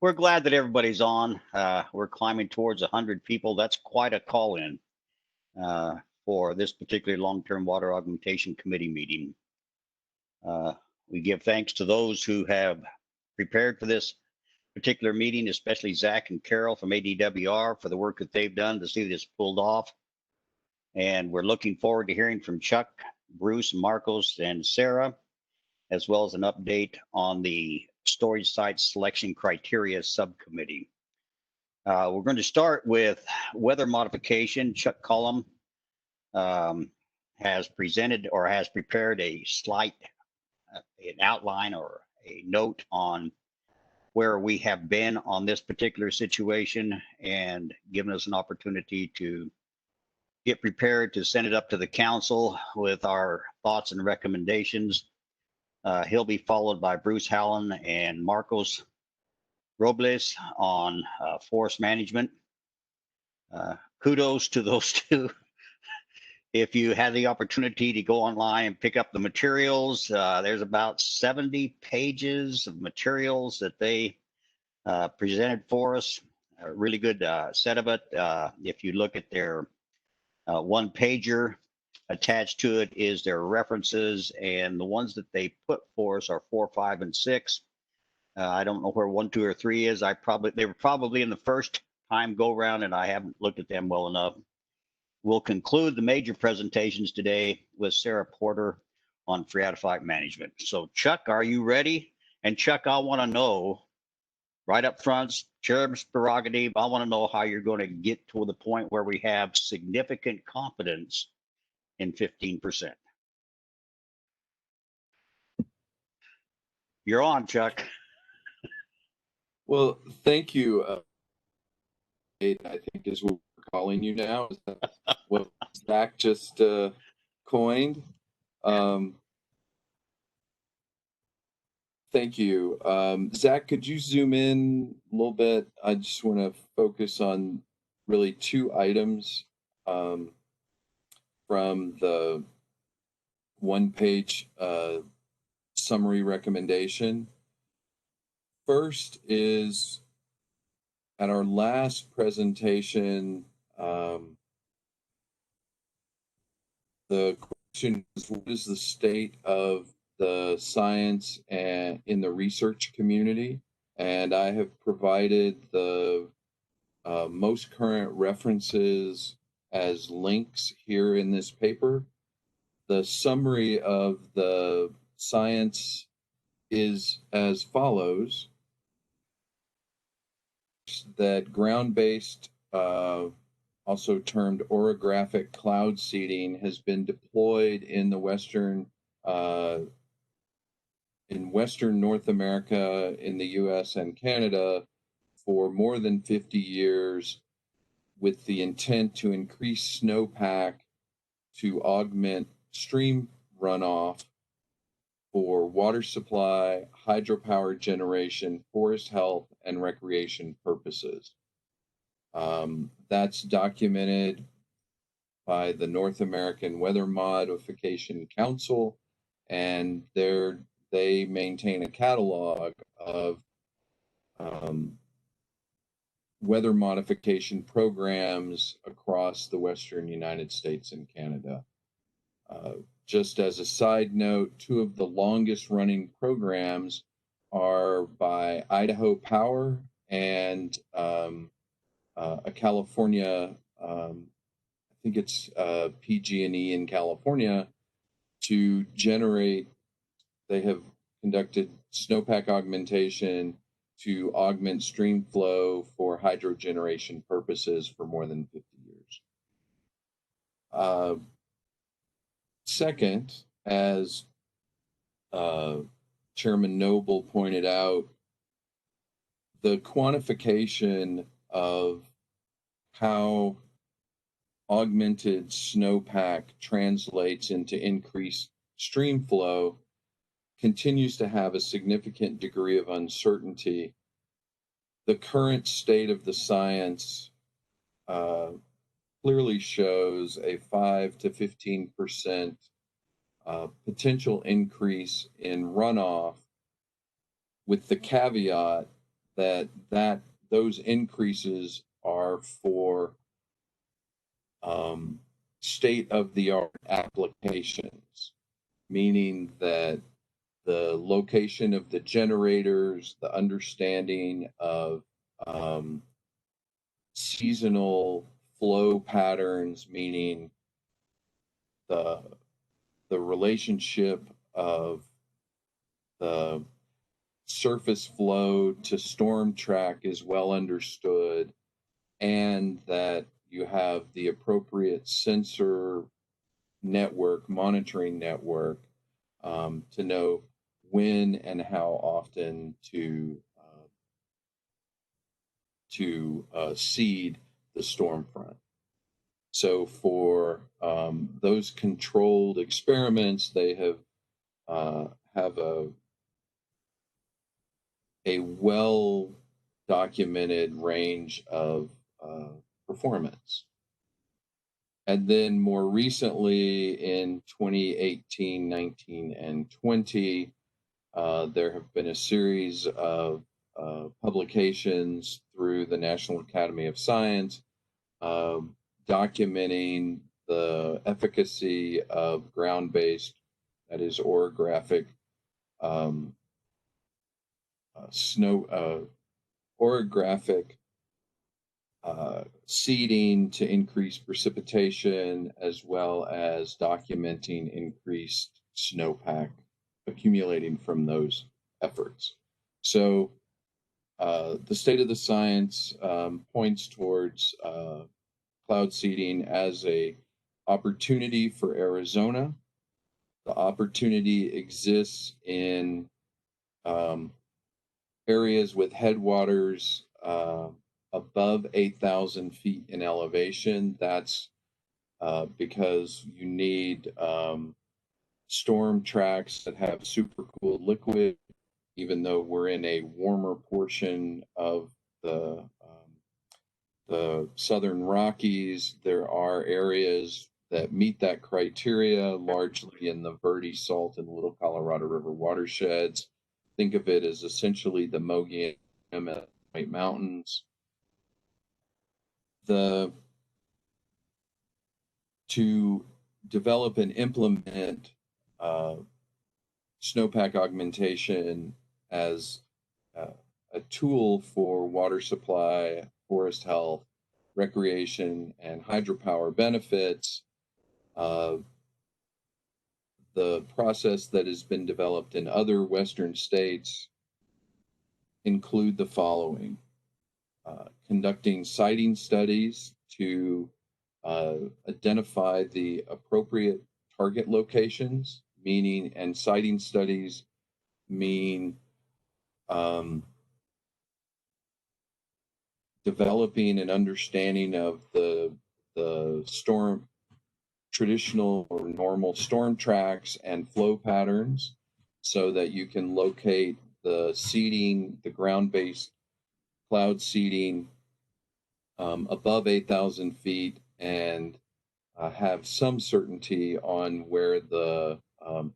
We're glad that everybody's on. We're climbing towards 100 people. That's quite a call-in for this particular long-term water augmentation committee meeting. We give thanks to those who have prepared for this particular meeting, especially Zach and Carol from ADWR for the work that they've done to see this pulled off. And we're looking forward to hearing from Chuck, Bruce, Marcos, and Sarah, as well as an update on the storage site selection criteria subcommittee. We're going to start with weather modification. Chuck Cullum has presented or has prepared a slight an outline or a note on where we have been on this particular situation and given us an opportunity to get prepared to send it up to the council with our thoughts and recommendations. He'll be followed by Bruce Hallen and Marcos Robles on forest management. Kudos to those two. If you had the opportunity to go online and pick up the materials, there's about 70 pages of materials that they presented for us. A really good set of it. If you look at their one pager, attached to it is their references, and the ones that they put for us are 4, 5, and 6. I don't know where 1, 2, or 3 is. They were probably in the first time go round, and I haven't looked at them well enough. We'll conclude the major presentations today with Sarah Porter on phreatophyte management. So Chuck, are you ready? And Chuck, I want to know right up front, chairman's prerogative, I want to know how you're going to get to the point where we have significant confidence in 15%. You're on, Chuck. Well, thank you. I think is what we're calling you now. Is that what Zach just coined? Thank you. Zach, could you zoom in a little bit? I just want to focus on really 2 items from the one-page summary recommendation. First is, at our last presentation, the question is, what is the state of the science and in the research community? And I have provided the most current references as links here in this paper. The summary of the science is as follows: that ground-based, also termed orographic cloud seeding, has been deployed in the Western North America, in the US and Canada, for more than 50 years, with the intent to increase snowpack to augment stream runoff for water supply, hydropower generation, forest health, and recreation purposes. That's documented by the North American Weather Modification Council, and they maintain a catalog of weather modification programs across the Western United States and Canada. Just as a side note, 2 of the longest running programs are by Idaho Power and a California, I think it's PG&E in California, to generate. They have conducted snowpack augmentation to augment stream flow for hydro generation purposes for more than 50 years. Second, as Chairman Noble pointed out, the quantification of how augmented snowpack translates into increased stream flow continues to have a significant degree of uncertainty. The current state of the science clearly shows a 5 to 15% potential increase in runoff, with the caveat that those increases are for state-of-the-art applications, meaning that the location of the generators, the understanding of seasonal flow patterns, meaning the relationship of the surface flow to storm track is well understood, and that you have the appropriate sensor network, monitoring network, to know when and how often to seed the storm front. So for those controlled experiments, they have a well documented range of performance. And then more recently in 2018, 19, and 20, there have been a series of publications through the National Academy of Science documenting the efficacy of ground-based, that is orographic, orographic seeding to increase precipitation, as well as documenting increased snowpack accumulating from those efforts. So the state of the science points towards cloud seeding as a opportunity for Arizona. The opportunity exists in areas with headwaters above 8,000 feet in elevation. That's because you need storm tracks that have supercooled liquid. Even though we're in a warmer portion of the Southern Rockies, there are areas that meet that criteria, largely in the Verde Salt and Little Colorado River watersheds. Think of it as essentially the Mogollon and White Mountains. To develop and implement snowpack augmentation as a tool for water supply, forest health, recreation, and hydropower benefits, the process that has been developed in other Western states include the following: conducting siting studies to identify the appropriate target locations, and siting studies mean developing an understanding of the traditional or normal storm tracks and flow patterns, so that you can locate the seeding, the ground-based cloud seeding above 8,000 feet, and have some certainty on where the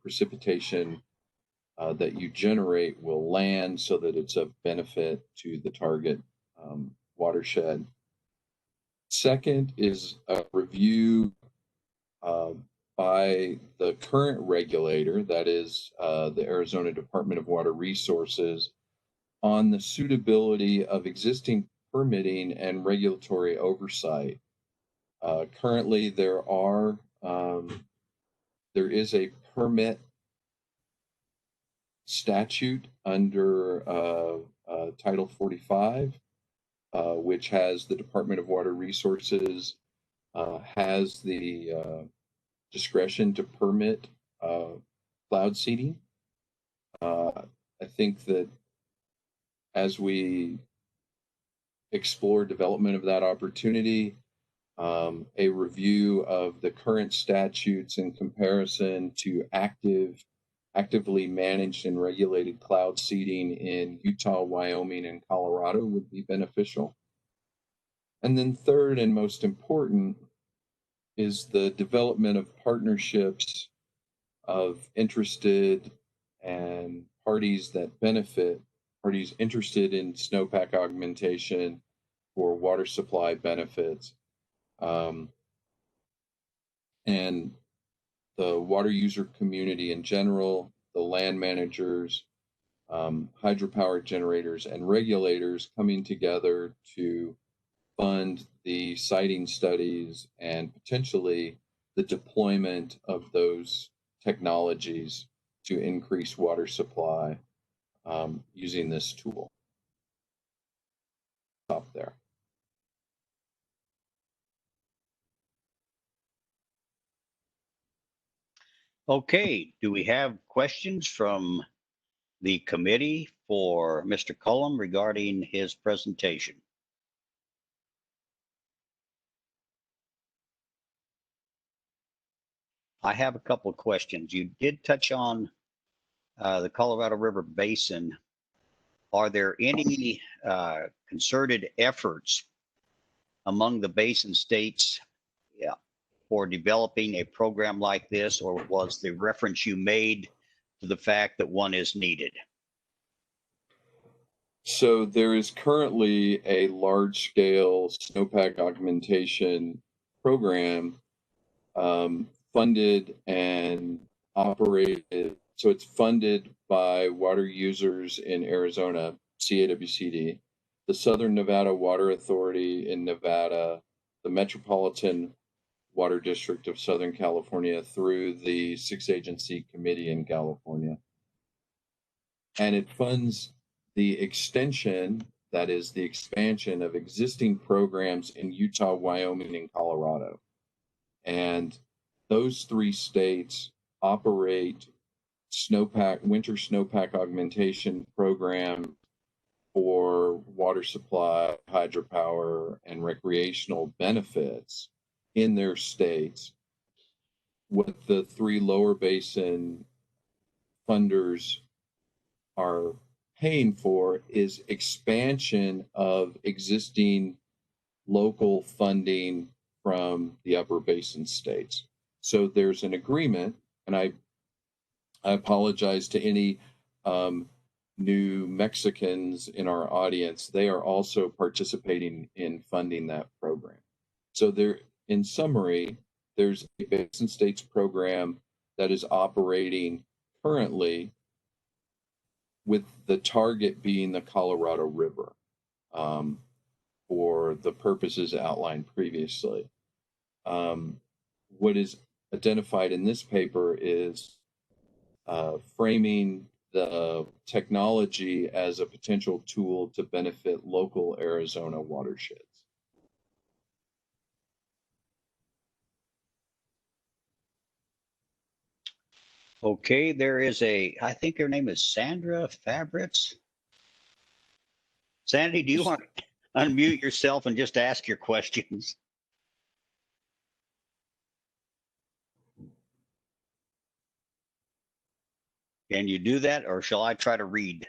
precipitation that you generate will land, so that it's of benefit to the target watershed. Second is a review by the current regulator, that is the Arizona Department of Water Resources, on the suitability of existing permitting and regulatory oversight. Currently, there is a permit statute under Title 45, which has the Department of Water Resources has the discretion to permit cloud seeding. I think that as we explore development of that opportunity, a review of the current statutes in comparison to actively managed and regulated cloud seeding in Utah, Wyoming, and Colorado would be beneficial. And then third and most important is the development of partnerships of interested and parties that benefit parties interested in snowpack augmentation for water supply benefits. And the water user community in general, the land managers, hydropower generators, and regulators coming together to fund the siting studies and potentially the deployment of those technologies to increase water supply using this tool. Stop there. Okay, do we have questions from the committee for Mr. Cullum regarding his presentation? I have a couple of questions. You did touch on the Colorado River Basin. Are there any concerted efforts among the basin states for developing a program like this, or was the reference you made to the fact that one is needed? So there is currently a large-scale snowpack augmentation program funded and operated. So it's funded by water users in Arizona, CAWCD, the Southern Nevada Water Authority in Nevada, the Metropolitan Water District of Southern California through the 6-agency committee in California. And it funds the extension, that is the expansion of existing programs in Utah, Wyoming, and Colorado. And those 3 states operate winter snowpack augmentation program for water supply, hydropower, and recreational benefits in their states. What the 3 lower basin funders are paying for is expansion of existing local funding from the upper basin states. So there's an agreement, and I apologize to any New Mexicans in our audience. They are also participating in funding that program. So there, in summary, there's a basin states program that is operating currently with the target being the Colorado River for the purposes outlined previously. What is identified in this paper is framing the technology as a potential tool to benefit local Arizona watersheds. Okay, there is I think her name is Sandra Fabritz. Sandy, do you want to unmute yourself and just ask your questions? Can you do that, or shall I try to read?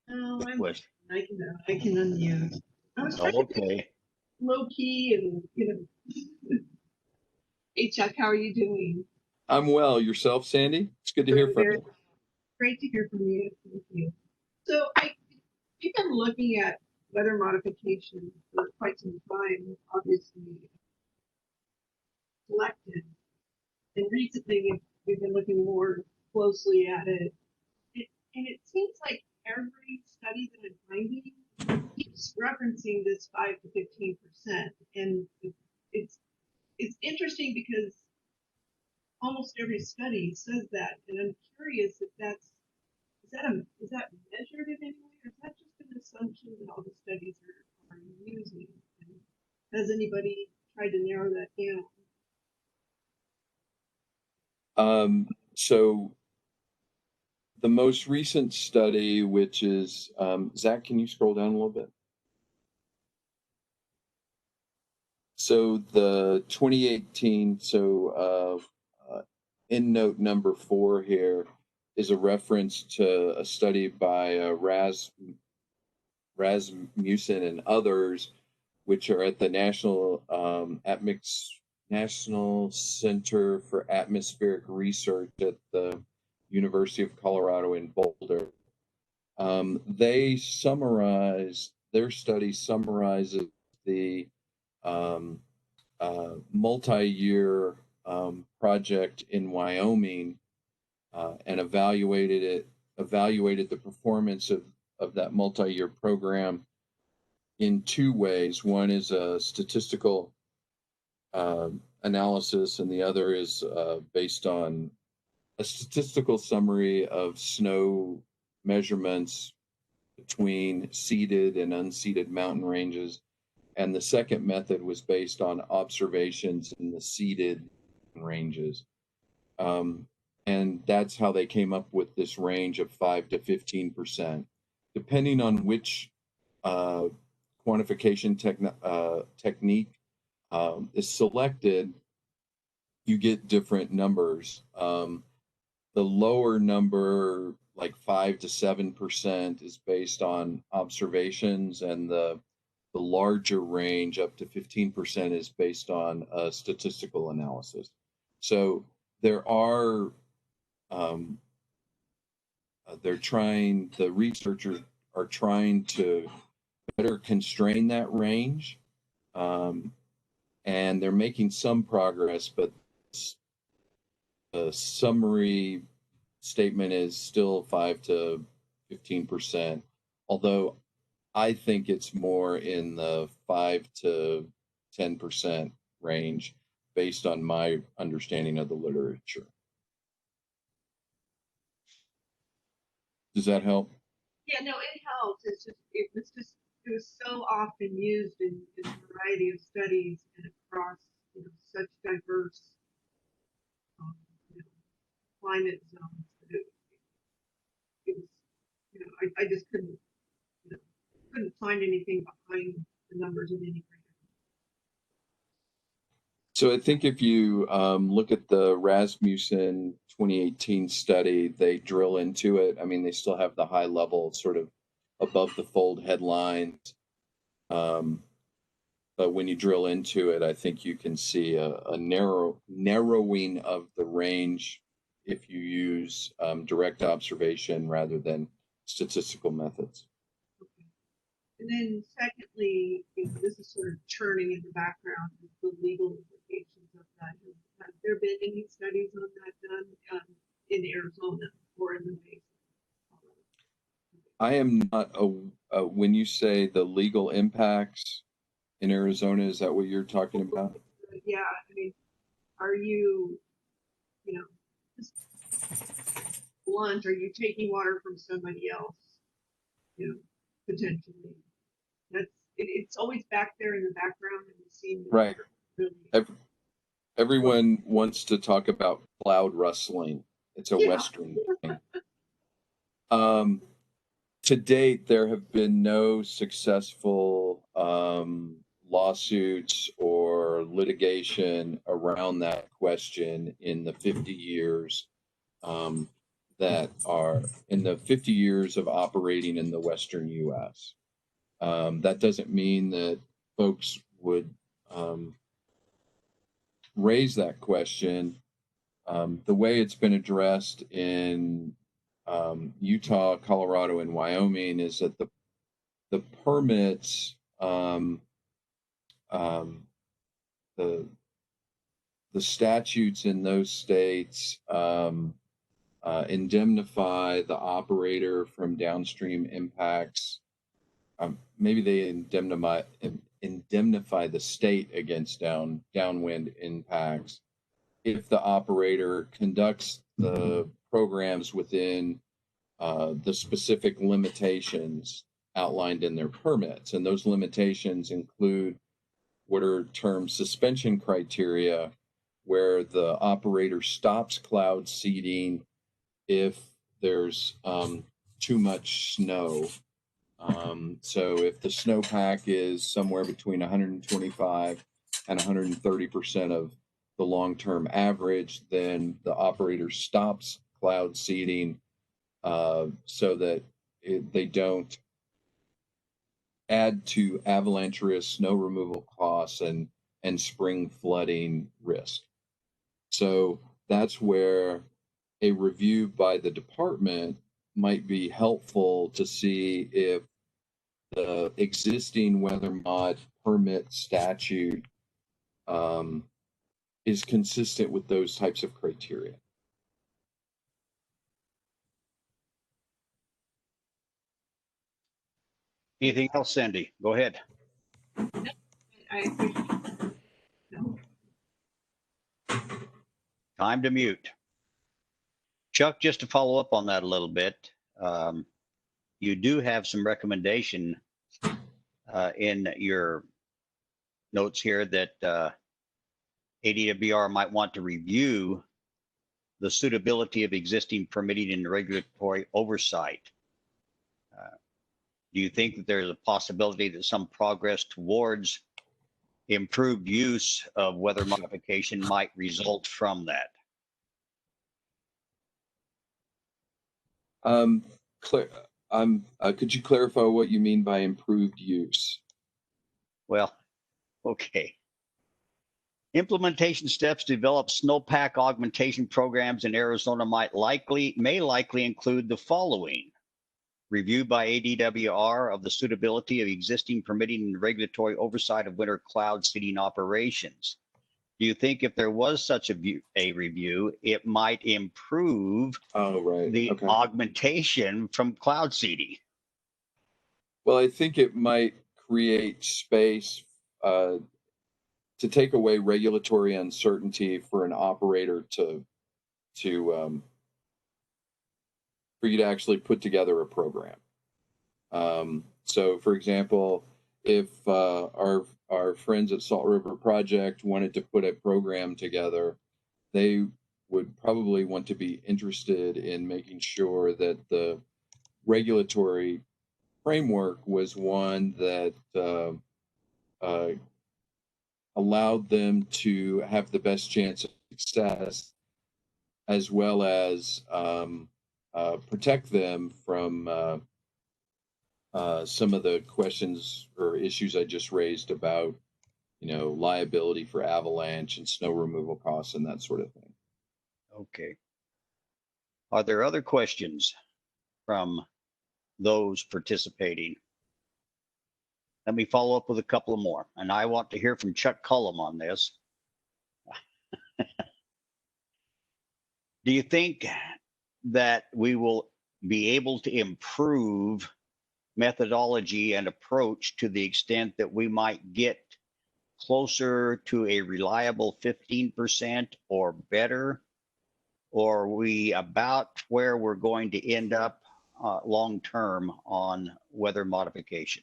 No, the question? I can unmute. I was trying to be low key and Hey Chuck, how are you doing? I'm well. Yourself, Sandy? It's good to hear from you. Great to hear from you. Thank you. So we've been looking at weather modification for quite some time, obviously selected. And recently we've been looking more closely at it. And it seems like every study that I'm finding keeps referencing this 5 to 15%. And it's interesting because almost every study says that, and I'm curious if is that measured in any way, or is that just an assumption that all the studies are using? And has anybody tried to narrow that down? So the most recent study, which is Zach, can you scroll down a little bit? So the 2018, in note number 4 here is a reference to a study by Rasmussen and others, which are at the National Center for Atmospheric Research at the University of Colorado in Boulder. They summarize, their study summarizes the multi-year project in Wyoming and evaluated the performance of that multi-year program in two ways. One is a statistical analysis, and the other is based on a statistical summary of snow measurements between seeded and unseeded mountain ranges. And the second method was based on observations in the seeded ranges. And that's how they came up with this range of 5 to 15%. Depending on which quantification technique is selected, you get different numbers. The lower number, like 5 to 7%, is based on observations, and the larger range, up to 15%, is based on a statistical analysis. So there are, the researchers are trying to better constrain that range, and they're making some progress, but the summary statement is still 5 to 15%, although I think it's more in the 5 to 10% range based on my understanding of the literature. Does that help? Yeah, no, it helps. It's just, it was so often used in a variety of studies and across, such diverse, you know, climate zones. It was, I just couldn't find anything behind the numbers in any grant. So I think if you look at the Rasmussen 2018 study, they drill into it. I mean, they still have the high level sort of above the fold headlines. But when you drill into it, I think you can see a narrowing of the range if you use direct observation rather than statistical methods. Okay. And then secondly, this is sort of churning in the background, the legal implications of that. Have there been any studies on that done in Arizona or in the basin? I am not when you say the legal impacts in Arizona, is that what you're talking about? Yeah, I mean, are you, just blunt, are you taking water from somebody else, potentially? It's always back there in the background, and it seems right. Really, Everyone wants to talk about cloud rustling. It's a Western thing. To date, there have been no successful lawsuits or litigation around that question in the 50 years of operating in the Western U.S. That doesn't mean that folks would raise that question. The way it's been addressed in Utah, Colorado, and Wyoming is that the permits, the statutes in those states indemnify the operator from downstream impacts. Maybe they indemnify the state against downwind impacts if the operator conducts the programs within the specific limitations outlined in their permits. And those limitations include what are termed suspension criteria, where the operator stops cloud seeding if there's too much snow. So if the snowpack is somewhere between 125 and 130% of the long-term average, then the operator stops cloud seeding so that they don't add to avalanche risk, snow removal costs, and spring flooding risk. So that's where a review by the department might be helpful to see if the existing weather mod permit statute is consistent with those types of criteria. Anything else, Cindy? Go ahead. I appreciate no. Time to mute. Chuck, just to follow up on that a little bit, you do have some recommendation in your notes here that ADWR might want to review the suitability of existing permitting and regulatory oversight. Do you think that there's a possibility that some progress towards improved use of weather modification might result from that? Could you clarify what you mean by improved use? Well, okay. Implementation steps to develop snowpack augmentation programs in Arizona may likely include the following: review by ADWR of the suitability of existing permitting and regulatory oversight of winter cloud seeding operations. Do you think if there was such a review, it might improve the augmentation from cloud seeding? Well, I think it might create space to take away regulatory uncertainty for an operator for you to actually put together a program. So, for example, if our friends at Salt River Project wanted to put a program together, they would probably want to be interested in making sure that the regulatory framework was one that allowed them to have the best chance of success, as well as protect them from some of the questions or issues I just raised about, liability for avalanche and snow removal costs and that sort of thing. Okay. Are there other questions from those participating? Let me follow up with a couple more, and I want to hear from Chuck Cullum on this. Do you think that we will be able to improve methodology and approach to the extent that we might get closer to a reliable 15% or better? Or are we about where we're going to end up long term on weather modification?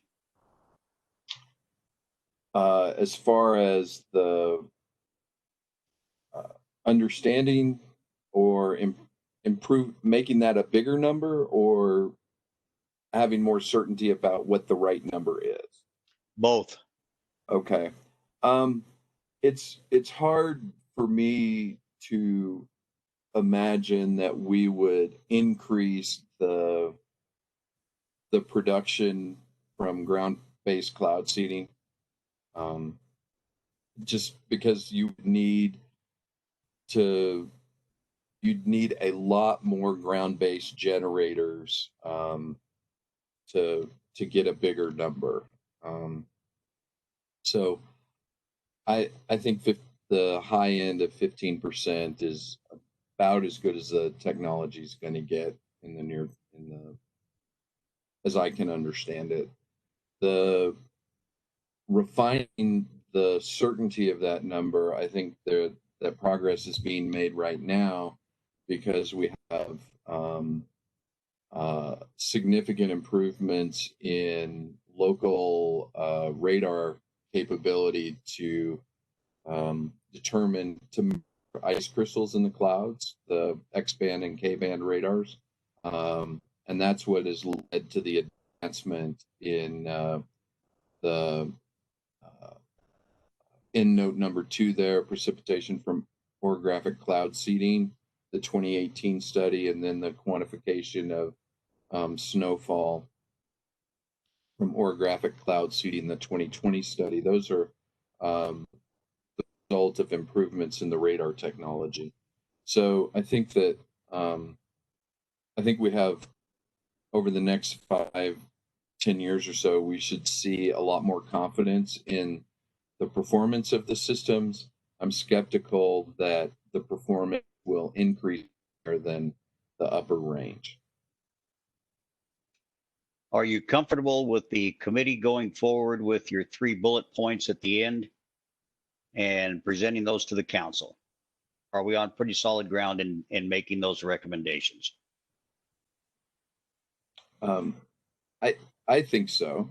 As far as the understanding or improve, making that a bigger number, or having more certainty about what the right number is? Both. Okay. It's hard for me to imagine that we would increase the production from ground-based cloud seeding, just because you'd need a lot more ground-based generators to get a bigger number. So I think the high end of 15% is about as good as the technology is going to get as I can understand it. The refining the certainty of that number, I think that progress is being made right now, because we have significant improvements in local radar capability to determine ice crystals in the clouds, the X-band and K-band radars, and that's what has led to the advancement in in note number 2 there, precipitation from orographic cloud seeding, the 2018 study, and then the quantification of snowfall from orographic cloud seeding, the 2020 study. Those are the result of improvements in the radar technology. So I think that I think we have over the next 5, 10 years or so, we should see a lot more confidence in the performance of the systems. I'm skeptical that the performance will increase higher than the upper range. Are you comfortable with the committee going forward with your 3 bullet points at the end and presenting those to the council? Are we on pretty solid ground in making those recommendations? I think so.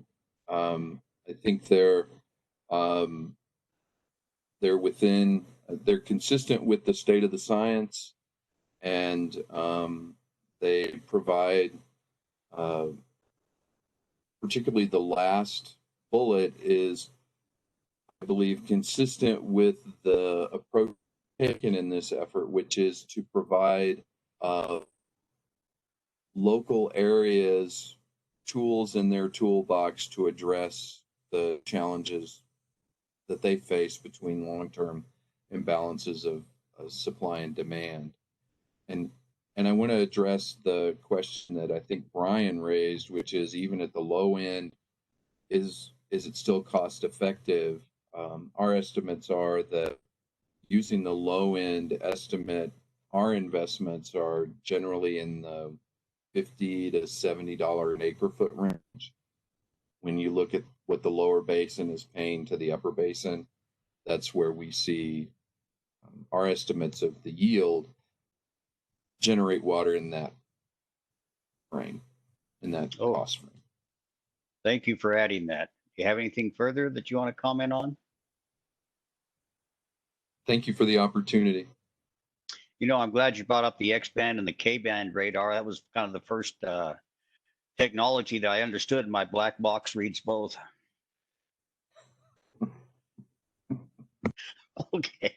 I think they're consistent with the state of the science, and they provide, particularly the last bullet is, I believe, consistent with the approach taken in this effort, which is to provide local areas tools in their toolbox to address the challenges that they face between long-term imbalances of supply and demand. And I want to address the question that I think Brian raised, which is, even at the low end, is it still cost effective? Our estimates are that, using the low end estimate, our investments are generally in the $50 to $70 an acre foot range. When you look at what the lower basin is paying to the upper basin, that's where we see our estimates of the yield generate water in that frame, in that cost frame. Thank you for adding that. Do you have anything further that you want to comment on? Thank you for the opportunity. You know, I'm glad you brought up the X-band and the K-band radar. That was kind of the first technology that I understood. My black box reads both. Okay,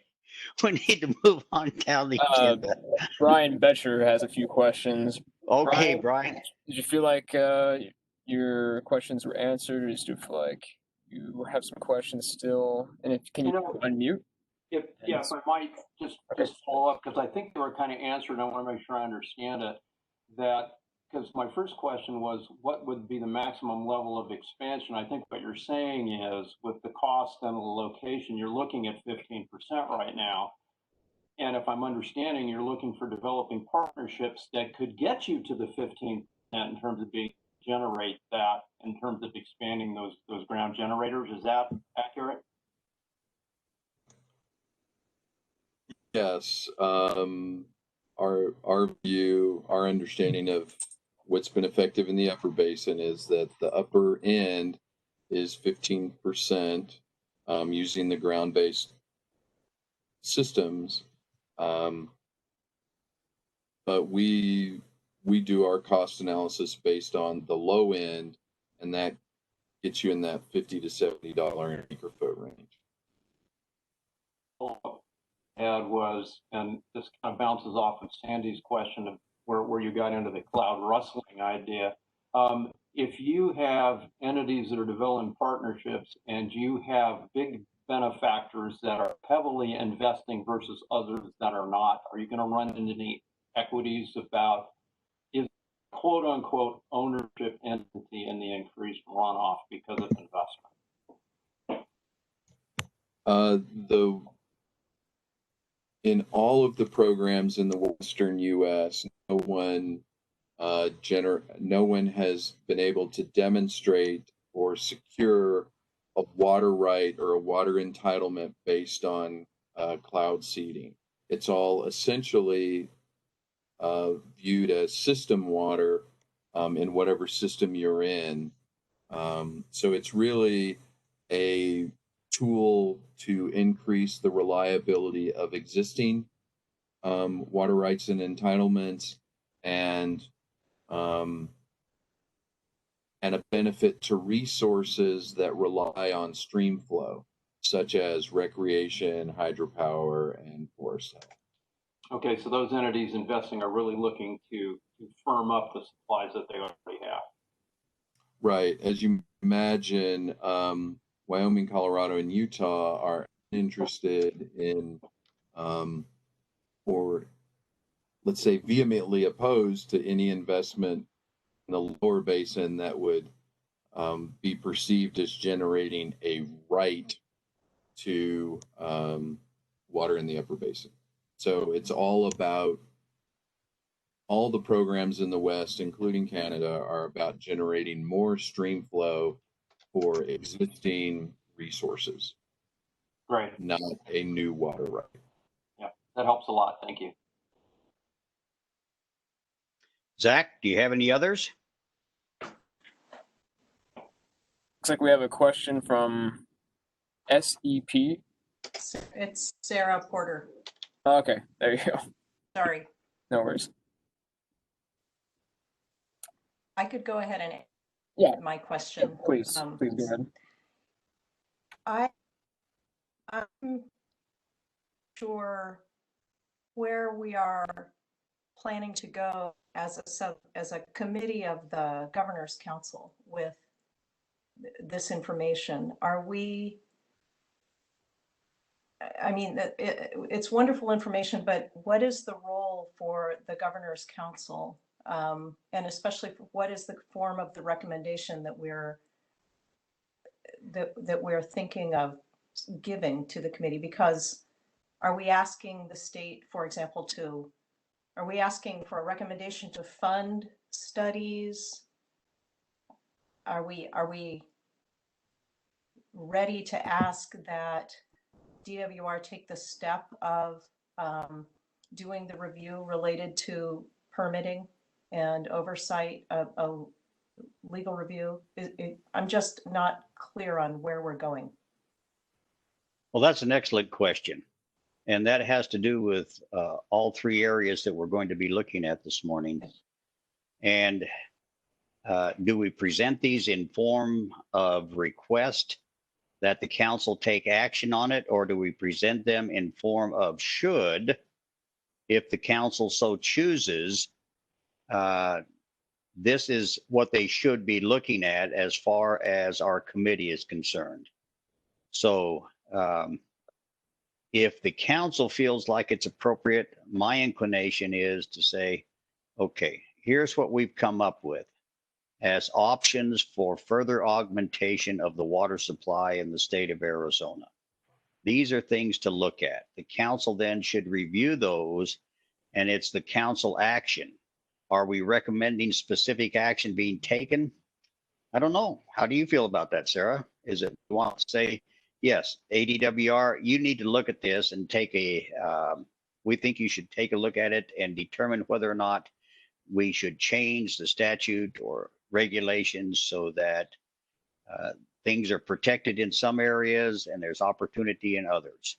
we need to move on down the agenda. Brian Betcher has a few questions. Okay, Brian. Did you feel like your questions were answered, or did you feel like you have some questions still? And can you unmute? If I might just follow up, because I think they were kind of answered. I want to make sure I understand it. Because my first question was, what would be the maximum level of expansion? I think what you're saying is, with the cost and the location, you're looking at 15% right now. And if I'm understanding, you're looking for developing partnerships that could get you to the 15% in terms of generate that, in terms of expanding those ground generators. Is that accurate? Yes. Our view, our understanding of what's been effective in the upper basin is that the upper end is 15% using the ground-based systems. But we do our cost analysis based on the low end, and that gets you in that $50 to $70 an acre foot range. And this kind of bounces off of Sandy's question of where you got into the cloud rustling idea. If you have entities that are developing partnerships and you have big benefactors that are heavily investing versus others that are not, are you going to run into any equities about, is quote unquote ownership entity in the increased runoff because of investment? In all of the programs in the Western U.S., no one has been able to demonstrate or secure a water right or a water entitlement based on cloud seeding. It's all essentially viewed as system water in whatever system you're in. So it's really a tool to increase the reliability of existing water rights and entitlements, and a benefit to resources that rely on stream flow, such as recreation, hydropower, and forest health. Okay, so those entities investing are really looking to firm up the supplies that they already have. Right. As you imagine, Wyoming, Colorado, and Utah are interested in, or let's say vehemently opposed to any investment in the lower basin that would be perceived as generating a right to water in the upper basin. So it's all about, all the programs in the West, including Canada, are about generating more stream flow for existing resources, Great. not a new water right. Yeah, that helps a lot. Thank you. Zach, do you have any others? Looks like we have a question from SEP. It's Sarah Porter. Okay, there you go. Sorry. No worries. I could go ahead and Yeah. my question. Please go ahead. I'm sure where we are planning to go as a committee of the Governor's Council with this information. Are we, I mean, it's wonderful information, but what is the role for the Governor's Council? And especially what is the form of the recommendation that we're thinking of giving to the committee? Because are we asking the state, for example, are we asking for a recommendation to fund studies? Are we ready to ask that DWR take the step of doing the review related to permitting and oversight of a legal review? I'm just not clear on where we're going. Well, that's an excellent question. And that has to do with all three areas that we're going to be looking at this morning. And do we present these in form of request that the council take action on it, or do we present them in form of should, if the council so chooses, this is what they should be looking at as far as our committee is concerned. So if the council feels like it's appropriate, my inclination is to say, okay, here's what we've come up with as options for further augmentation of the water supply in the state of Arizona. These are things to look at. The council then should review those, and it's the council action. Are we recommending specific action being taken? I don't know. How do you feel about that, Sarah? Is it, you want to say, yes, ADWR, you need to look at this and take we think you should take a look at it and determine whether or not we should change the statute or regulations so that things are protected in some areas and there's opportunity in others?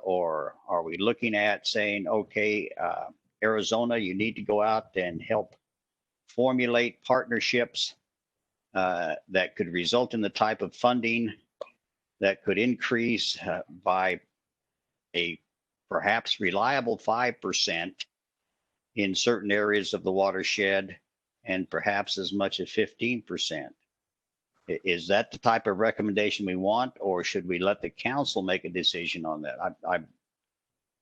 Or are we looking at saying, okay, Arizona, you need to go out and help formulate partnerships that could result in the type of funding that could increase by a perhaps reliable 5% in certain areas of the watershed, and perhaps as much as 15%. Is that the type of recommendation we want, or should we let the council make a decision on that?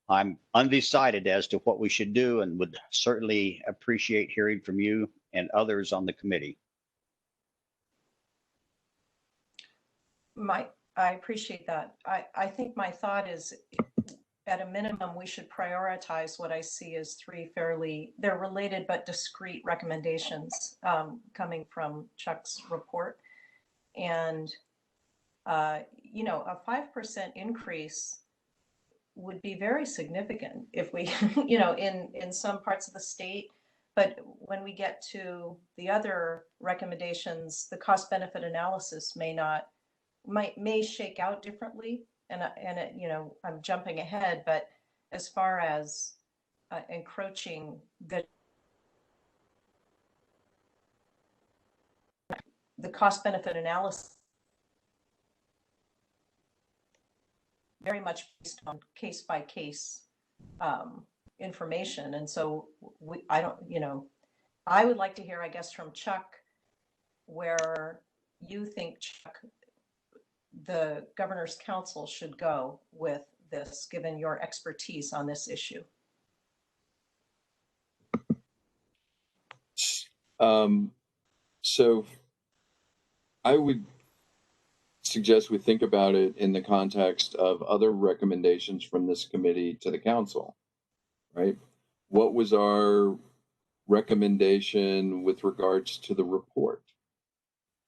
I'm undecided as to what we should do, and would certainly appreciate hearing from you and others on the committee. I appreciate that. I think my thought is, at a minimum, we should prioritize what I see as three they're related but discrete recommendations coming from Chuck's report. And, you know, a 5% increase would be very significant if we, you know, in some parts of the state. But when we get to the other recommendations, the cost benefit analysis may shake out differently. And it, you know, I'm jumping ahead, but as far as encroaching the cost benefit analysis, very much based on case by case information. And so I would like to hear, I guess, from Chuck, where you think, Chuck, the Governor's Council should go with this, given your expertise on this issue. So I would suggest we think about it in the context of other recommendations from this committee to the council, right? What was our recommendation with regards to the report?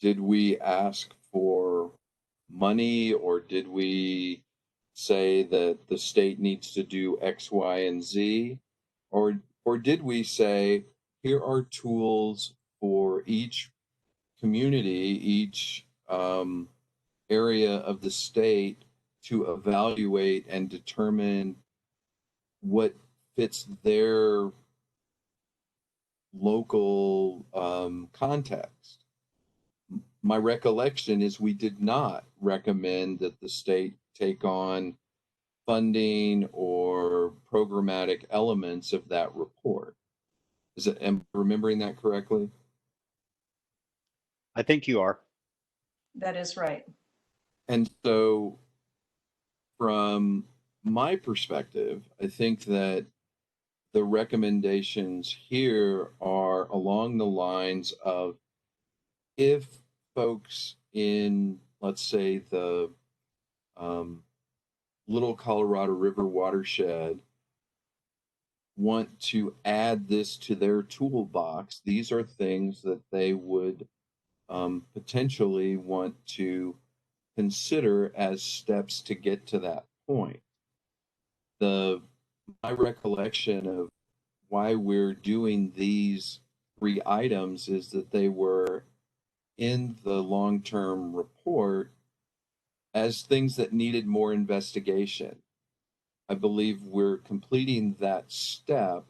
Did we ask for money, or did we say that the state needs to do X, Y, and Z? Or did we say, here are tools for each community, each area of the state to evaluate and determine what fits their local context? My recollection is we did not recommend that the state take on funding or programmatic elements of that report. Am I remembering that correctly? I think you are. That is right. And so from my perspective, I think that the recommendations here are along the lines of, if folks in, let's say, the Little Colorado River watershed want to add this to their toolbox, these are things that they would potentially want to consider as steps to get to that point. My recollection of why we're doing these 3 items is that they were in the long-term report as things that needed more investigation. I believe we're completing that step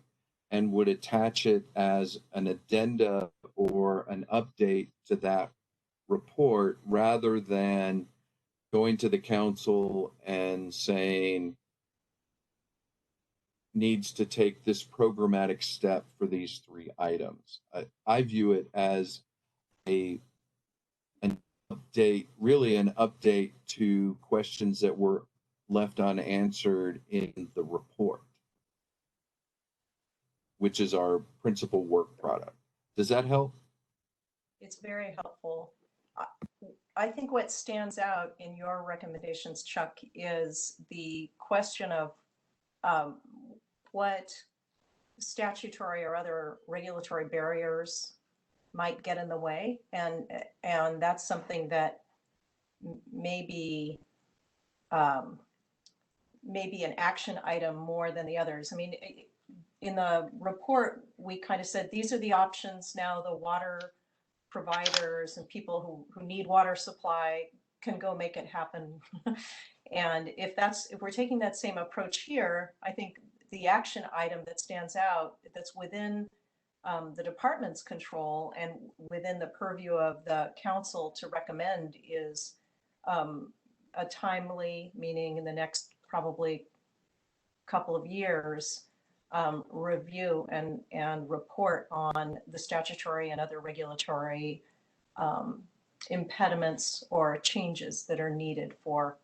and would attach it as an addenda or an update to that report, rather than going to the council and saying needs to take this programmatic step for these 3 items. I view it as an update, really an update to questions that were left unanswered in the report, which is our principal work product. Does that help? It's very helpful. I think what stands out in your recommendations, Chuck, is the question of what statutory or other regulatory barriers might get in the way, and that's something that maybe an action item more than the others. I mean, in the report, we kind of said these are the options now. The water providers and people who need water supply can go make it happen. And if we're taking that same approach here, I think the action item that stands out, that's within the department's control and within the purview of the council to recommend, is a timely, meaning in the next probably couple of years, review and report on the statutory and other regulatory impediments or changes that are needed for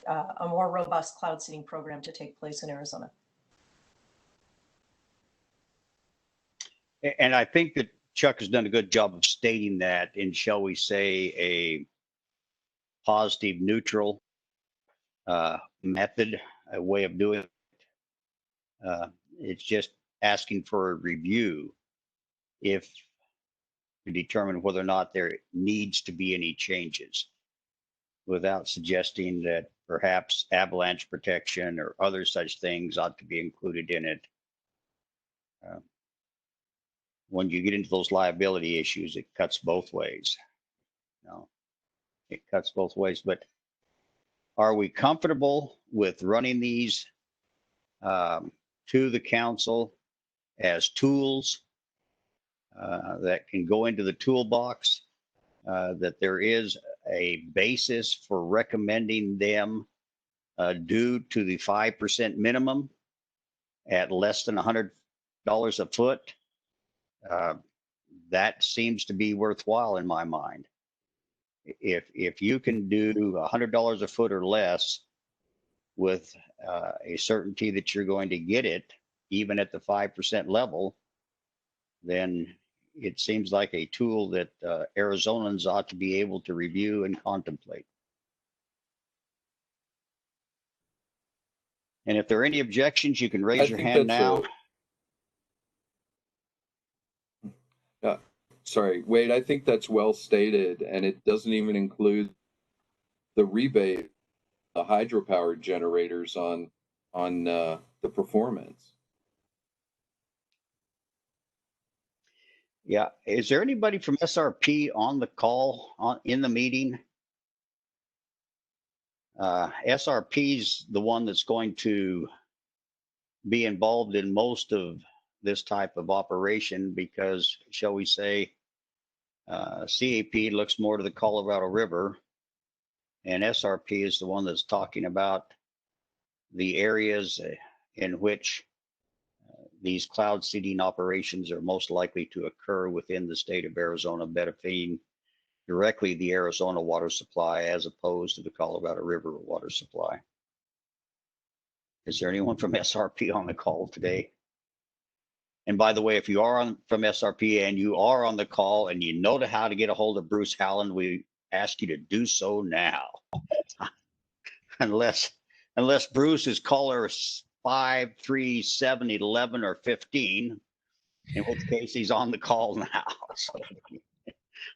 a more robust cloud seeding program to take place in Arizona. And I think that Chuck has done a good job of stating that in, shall we say, a positive, neutral method, a way of doing it. It's just asking for a review if to determine whether or not there needs to be any changes, without suggesting that perhaps avalanche protection or other such things ought to be included in it. When you get into those liability issues, it cuts both ways. It cuts both ways. But are we comfortable with running these to the council as tools that can go into the toolbox, that there is a basis for recommending them due to the 5% minimum at less than $100 a foot? That seems to be worthwhile in my mind. If you can do $100 a foot or less with a certainty that you're going to get it, even at the 5% level, then it seems like a tool that Arizonans ought to be able to review and contemplate. And if there are any objections, you can I raise your think hand that's now. Sorry, Wade, I think that's well stated, and it doesn't even include the rebate, the hydropower generators on the performance. Yeah. Is there anybody from SRP on the call in the meeting? SRP's the one that's going to be involved in most of this type of operation because, shall we say, CAP looks more to the Colorado River, and SRP is the one that's talking about the areas in which these cloud seeding operations are most likely to occur within the state of Arizona, benefiting directly the Arizona water supply as opposed to the Colorado River water supply. Is there anyone from SRP on the call today? And by the way, if you are from SRP and you are on the call and you know how to get a hold of Bruce Halland, we ask you to do so now. unless Bruce is caller 5, 3, 7, 11, or 15, in which case he's on the call now. So,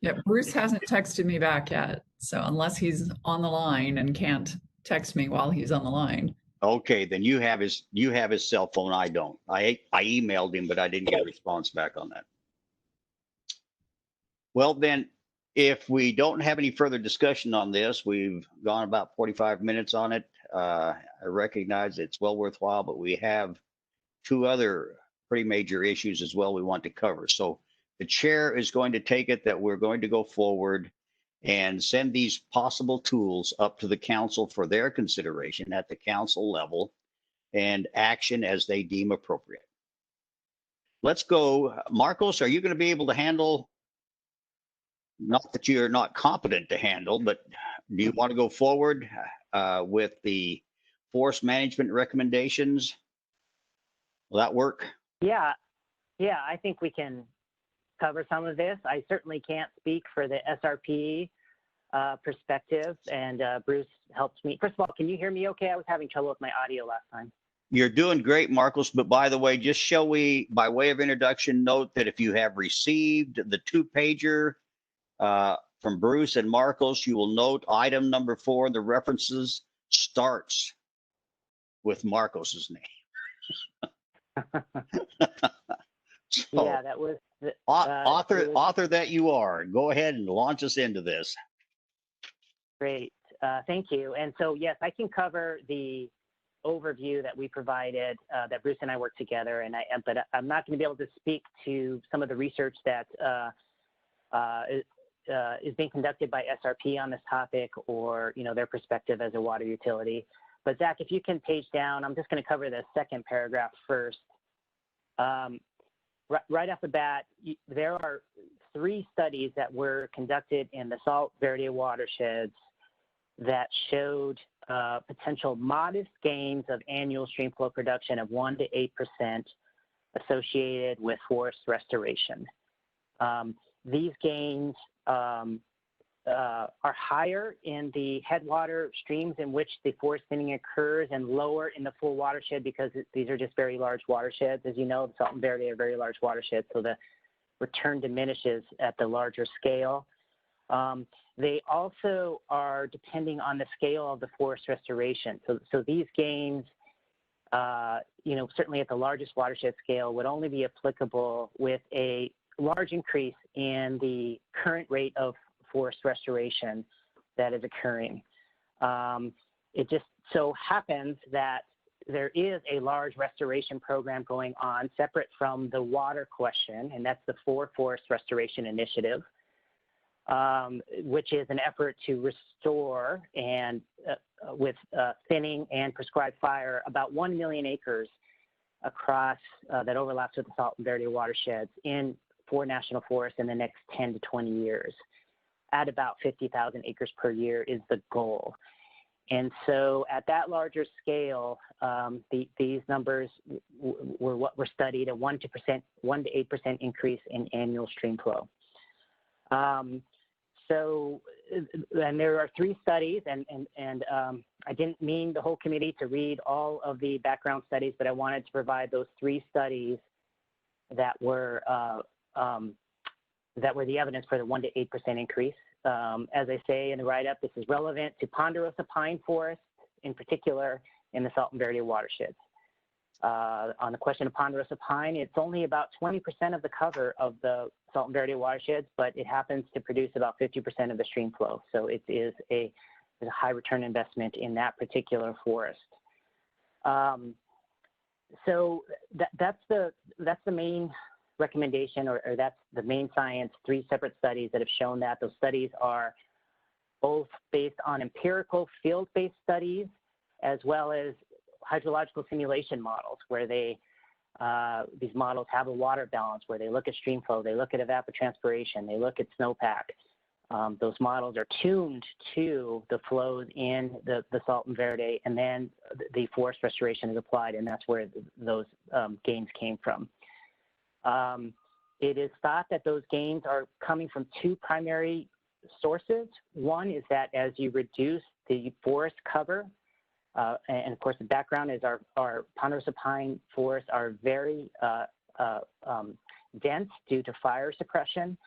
Yeah, Bruce hasn't texted me back yet. So unless he's on the line and can't text me while he's on the line. okay, then you have his cell phone. I don't. I emailed him, but I didn't get a response back on that. Well, then, if we don't have any further discussion on this, we've gone about 45 minutes on it. I recognize it's well worthwhile, but we have 2 other pretty major issues as well we want to cover. So the chair is going to take it that we're going to go forward and send these possible tools up to the council for their consideration at the council level and action as they deem appropriate. Let's go. Marcos, are you going to be able to handle, not that you're not competent to handle, but do you want to go forward with the forest management recommendations? Will that work? Yeah, I think we can cover some of this. I certainly can't speak for the SRP perspective, and Bruce helped me. First of all, can you hear me okay? I was having trouble with my audio last time. You're doing great, Marcos, but by the way, just shall we, by way of introduction, note that if you have received the 2-pager from Bruce and Marcos, you will note item number 4, the references starts with Marcos's name. So, yeah, that was the, author that you are. Go ahead and launch us into this. Great, thank you. And so, yes, I can cover the overview that we provided, that Bruce and I worked together, but I'm not going to be able to speak to some of the research that is being conducted by SRP on this topic, or their perspective as a water utility. But Zach, if you can page down, I'm just going to cover the second paragraph first. Right off the bat, there are 3 studies that were conducted in the Salt Verde watersheds that showed potential modest gains of annual stream flow production of 1 to 8% associated with forest restoration. These gains are higher in the headwater streams in which the forest thinning occurs, and lower in the full watershed because these are just very large watersheds. As you know, the Salt and Verde are very large watersheds, so the return diminishes at the larger scale. They also are depending on the scale of the forest restoration. So these gains, certainly at the largest watershed scale, would only be applicable with a large increase in the current rate of forest restoration that is occurring. It just so happens that there is a large restoration program going on separate from the water question, and that's the Forest Restoration Initiative, which is an effort to restore and with thinning and prescribed fire about 1 million acres across that overlaps with the Salt and Verde watersheds in 4 national forests in the next 10 to 20 years. At about 50,000 acres per year is the goal. And so at that larger scale, these numbers were what were studied, a 1 to 8% increase in annual stream flow. And there are 3 studies, and I didn't mean the whole committee to read all of the background studies, but I wanted to provide those 3 studies that were the evidence for the 1 to 8% increase. As I say in the write-up, this is relevant to ponderosa pine forests, in particular in the Salton Verde watersheds. On the question of ponderosa pine, it's only about 20% of the cover of the Salton Verde watersheds, but it happens to produce about 50% of the stream flow. So it is a high return investment in that particular forest. So that's the main recommendation, or that's the main science, 3 separate studies that have shown that. Those studies are both based on empirical field-based studies as well as hydrological simulation models, where these models have a water balance, where they look at stream flow, they look at evapotranspiration, they look at snowpack. Those models are tuned to the flows in the Salton Verde, and then the forest restoration is applied, and that's where those gains came from. It is thought that those gains are coming from 2 primary sources. One is that as you reduce the forest cover, and of course the background is our ponderosa pine forests are very dense due to fire suppression.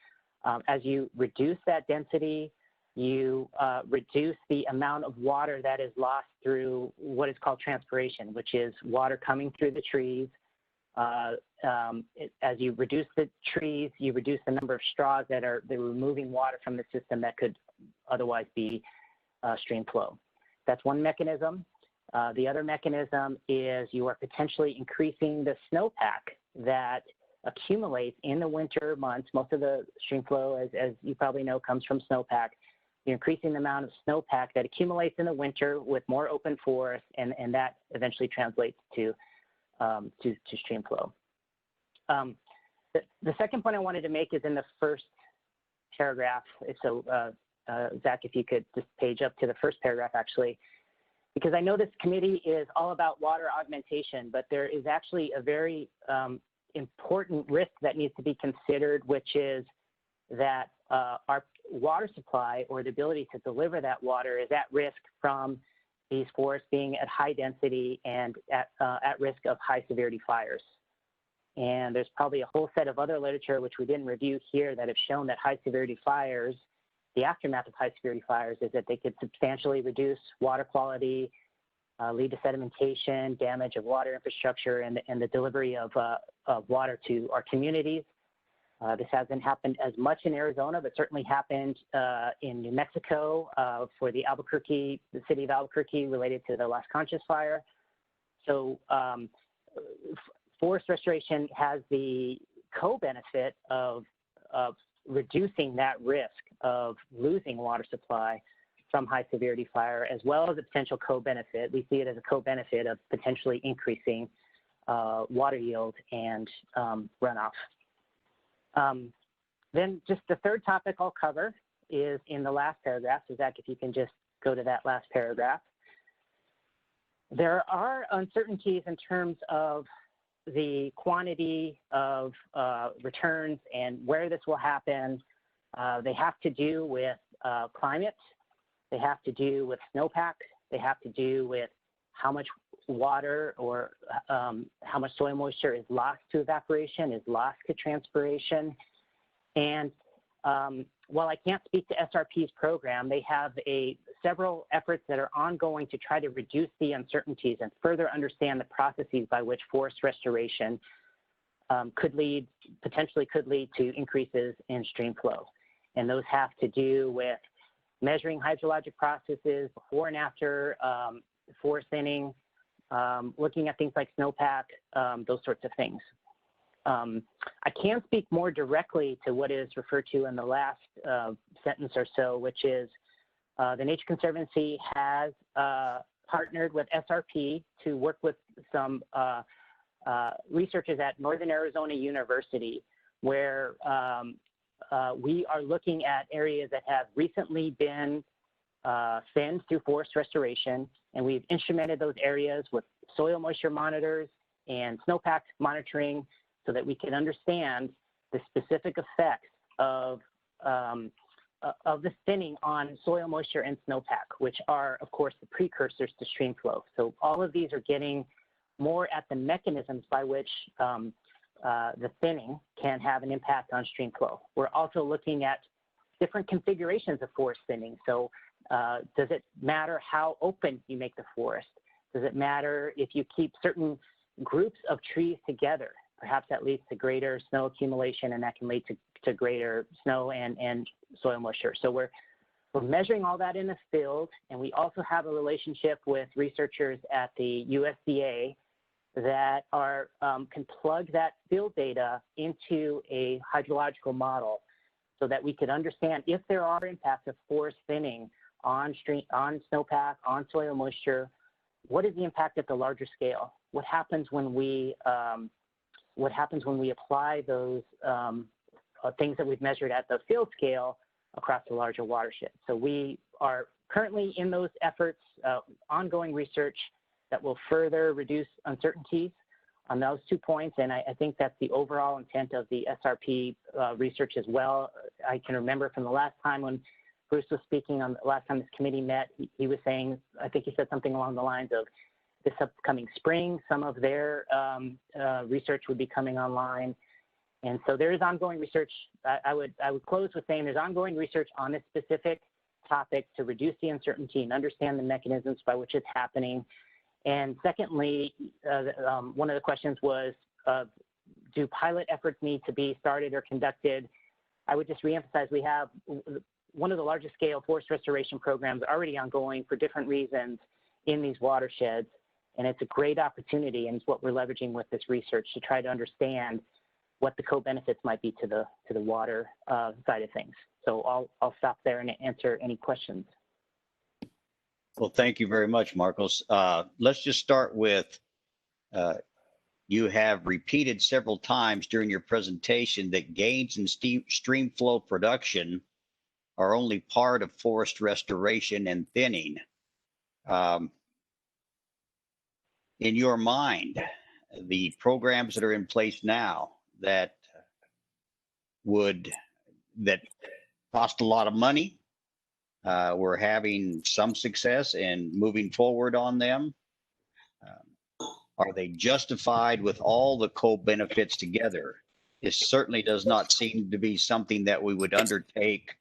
As you reduce that density, you reduce the amount of water that is lost through what is called transpiration, which is water coming through the trees. As you reduce the trees, you reduce the number of straws that are removing water from the system that could otherwise be stream flow. That's one mechanism. The other mechanism is you are potentially increasing the snowpack that accumulates in the winter months. Most of the stream flow, as you probably know, comes from snowpack. You're increasing the amount of snowpack that accumulates in the winter with more open forest, and that eventually translates to stream flow. The second point I wanted to make is in the first paragraph. So, Zach, if you could just page up to the first paragraph, actually, because I know this committee is all about water augmentation, but there is actually a very important risk that needs to be considered, which is that our water supply, or the ability to deliver that water, is at risk from these forests being at high density and at risk of high severity fires. And there's probably a whole set of other literature, which we didn't review here, that have shown that high severity fires, the aftermath of high severity fires, is that they could substantially reduce water quality, lead to sedimentation, damage of water infrastructure, and the delivery of water to our communities. This hasn't happened as much in Arizona, but certainly happened in New Mexico for the city of Albuquerque, related to the Las Conchas fire. So forest restoration has the co-benefit of reducing that risk of losing water supply from high severity fire, as well as a potential co-benefit. We see it as a co-benefit of potentially increasing water yield and runoff. Then just the third topic I'll cover is in the last paragraph. So Zach, if you can just go to that last paragraph. There are uncertainties in terms of the quantity of returns and where this will happen. They have to do with climate. They have to do with snowpack. They have to do with how much water or how much soil moisture is lost to evaporation, is lost to transpiration. And while I can't speak to SRP's program, they have several efforts that are ongoing to try to reduce the uncertainties and further understand the processes by which forest restoration potentially could lead to increases in stream flow. And those have to do with measuring hydrologic processes before and after forest thinning, looking at things like snowpack, those sorts of things. I can speak more directly to what is referred to in the last sentence or so, which is the Nature Conservancy has partnered with SRP to work with some researchers at Northern Arizona University, where we are looking at areas that have recently been thinned through forest restoration, and we've instrumented those areas with soil moisture monitors and snowpack monitoring so that we can understand the specific effects of the thinning on soil moisture and snowpack, which are, of course, the precursors to stream flow. So all of these are getting more at the mechanisms by which the thinning can have an impact on stream flow. We're also looking at different configurations of forest thinning. So does it matter how open you make the forest? Does it matter if you keep certain groups of trees together? Perhaps that leads to greater snow accumulation, and that can lead to greater snow and soil moisture. So we're measuring all that in the field, and we also have a relationship with researchers at the USDA that can plug that field data into a hydrological model so that we could understand if there are impacts of forest thinning on snowpack, on soil moisture. What is the impact at the larger scale? What happens when we apply those things that we've measured at the field scale across the larger watershed? So we are currently in those efforts, ongoing research that will further reduce uncertainties on those 2 points. And I think that's the overall intent of the SRP research as well. I can remember from the last time when Bruce was speaking on the last time this committee met, he was saying, I think he said something along the lines of this upcoming spring, some of their research would be coming online. And so there is ongoing research. I would close with saying there's ongoing research on this specific topic to reduce the uncertainty and understand the mechanisms by which it's happening. And secondly, one of the questions was, do pilot efforts need to be started or conducted? I would just reemphasize we have one of the largest scale forest restoration programs already ongoing for different reasons in these watersheds. And it's a great opportunity, and it's what we're leveraging with this research to try to understand what the co-benefits might be to the water side of things. So I'll stop there and answer any questions. Well, thank you very much, Marcos. Let's just start with, you have repeated several times during your presentation that gains in stream flow production are only part of forest restoration and thinning. In your mind, the programs that are in place now that cost a lot of money, we're having some success in moving forward on them. Are they justified with all the co-benefits together? It certainly does not seem to be something that we would undertake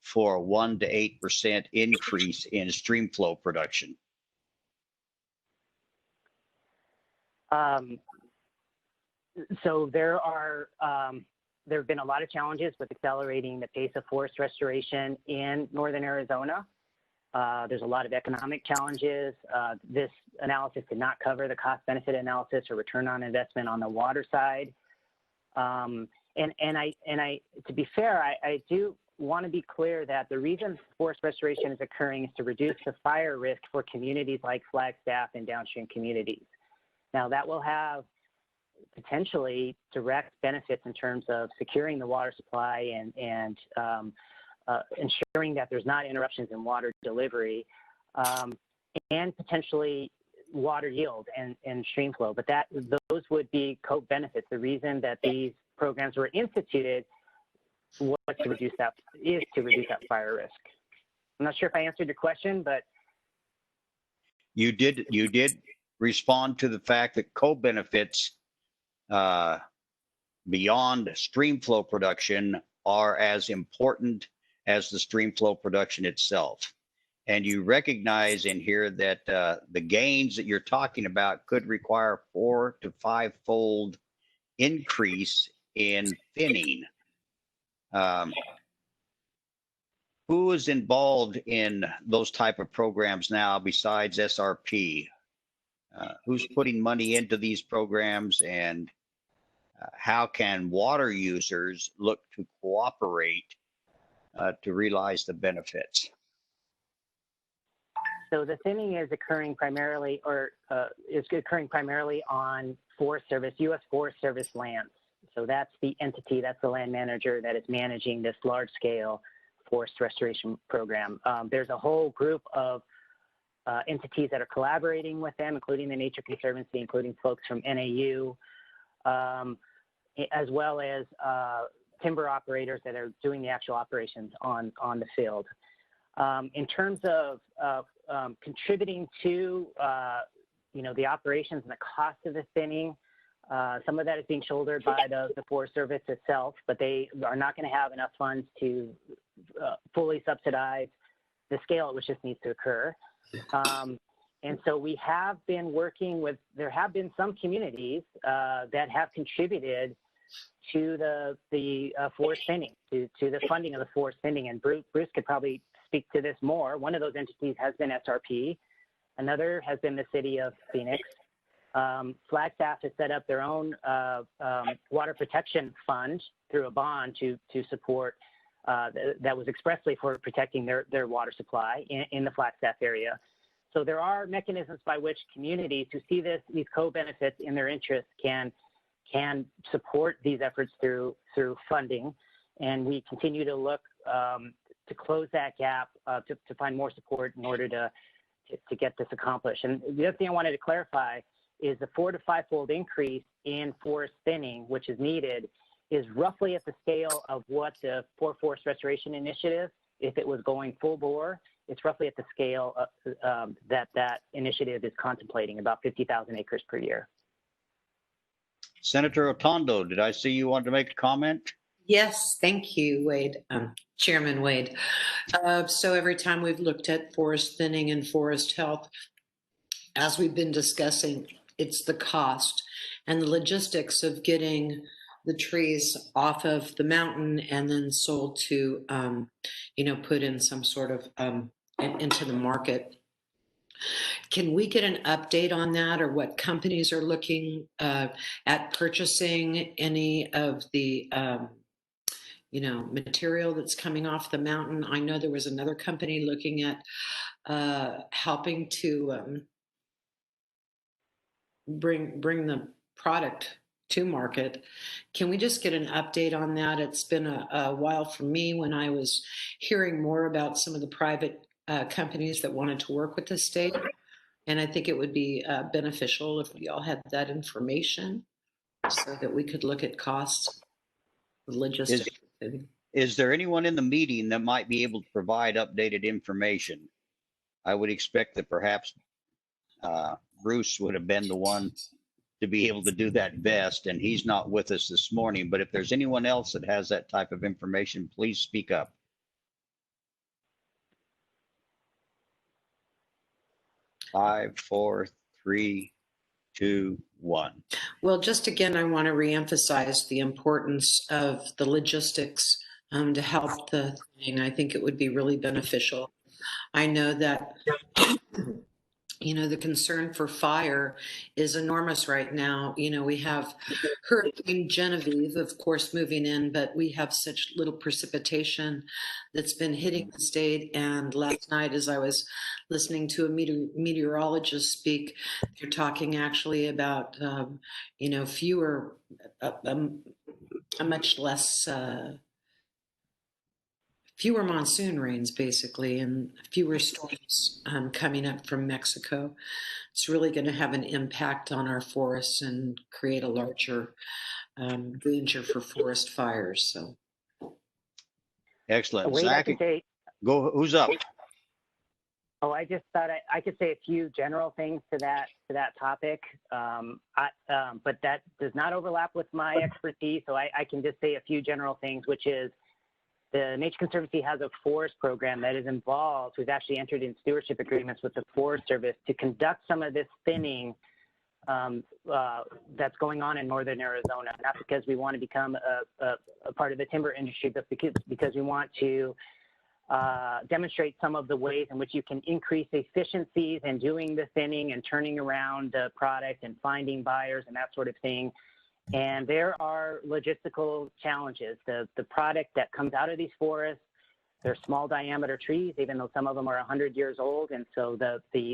for a 1 to 8% increase in stream flow production. So there have been a lot of challenges with accelerating the pace of forest restoration in northern Arizona. There's a lot of economic challenges. This analysis did not cover the cost-benefit analysis or return on investment on the water side. To be fair, I do want to be clear that the reason forest restoration is occurring is to reduce the fire risk for communities like Flagstaff and downstream communities. Now, that will have potentially direct benefits in terms of securing the water supply and ensuring that there's not interruptions in water delivery, and potentially water yield and stream flow. But those would be co-benefits. The reason that these programs were instituted was to reduce that fire risk. I'm not sure if I answered your question, but You did respond to the fact that co-benefits beyond stream flow production are as important as the stream flow production itself. And you recognize in here that the gains that you're talking about could require 4 to 5-fold increase in thinning. Who is involved in those type of programs now besides SRP? Who's putting money into these programs, and how can water users look to cooperate to realize the benefits? So the thinning is occurring primarily, on Forest Service, U.S. Forest Service lands. So that's the entity, that's the land manager that is managing this large-scale forest restoration program. There's a whole group of entities that are collaborating with them, including the Nature Conservancy, including folks from NAU, as well as timber operators that are doing the actual operations on the field. In terms of contributing to the operations and the cost of the thinning, some of that is being shouldered by the Forest Service itself, but they are not going to have enough funds to fully subsidize the scale at which this needs to occur. And so we have been working with, there have been some communities that have contributed to the forest thinning, to the funding of the forest thinning. And Bruce could probably speak to this more. One of those entities has been SRP. Another has been the city of Phoenix. Flagstaff has set up their own water protection fund through a bond to support that was expressly for protecting their water supply in the Flagstaff area. So there are mechanisms by which communities who see these co-benefits in their interest can support these efforts through funding, and we continue to look to close that gap to find more support in order to get this accomplished. And the other thing I wanted to clarify is the 4- to 5-fold increase in forest thinning, which is needed, is roughly at the scale of what the Forest Restoration Initiative, if it was going full bore, it's roughly at the scale that initiative is contemplating, about 50,000 acres per year. Senator Otondo, did I see you wanted to make a comment? Yes, thank you, Wade, Chairman Wade. So every time we've looked at forest thinning and forest health, as we've been discussing, it's the cost and the logistics of getting the trees off of the mountain and then sold to, put in some sort of into the market. Can we get an update on that, or what companies are looking at purchasing any of the material that's coming off the mountain? I know there was another company looking at helping to bring the product to market. Can we just get an update on that? It's been a while for me when I was hearing more about some of the private companies that wanted to work with the state. And I think it would be beneficial if we all had that information so that we could look at costs, logistics. Is there anyone in the meeting that might be able to provide updated information? I would expect that perhaps Bruce would have been the one to be able to do that best, and he's not with us this morning. But if there's anyone else that has that type of information, please speak up. Five, four, three, two, one. Well, just again, I want to reemphasize the importance of the logistics to help the thing. I think it would be really beneficial. I know that the concern for fire is enormous right now. We have Hurricane Genevieve, of course, moving in, but we have such little precipitation that's been hitting the state. And last night, as I was listening to a meteorologist speak, they're talking actually about, fewer, a much less, fewer monsoon rains, basically, and fewer storms coming up from Mexico. It's really going to have an impact on our forests and create a larger danger for forest fires. So, Excellent. Wade, Zach, go. Who's up? Oh, I just thought I could say a few general things to that topic, but that does not overlap with my expertise. So I can just say a few general things, which is, the Nature Conservancy has a forest program that is involved. We've actually entered in stewardship agreements with the Forest Service to conduct some of this thinning that's going on in northern Arizona. Not because we want to become a part of the timber industry, but because we want to demonstrate some of the ways in which you can increase efficiencies in doing the thinning and turning around the product and finding buyers and that sort of thing. And there are logistical challenges. The product that comes out of these forests, they're small diameter trees, even though some of them are 100 years old. And so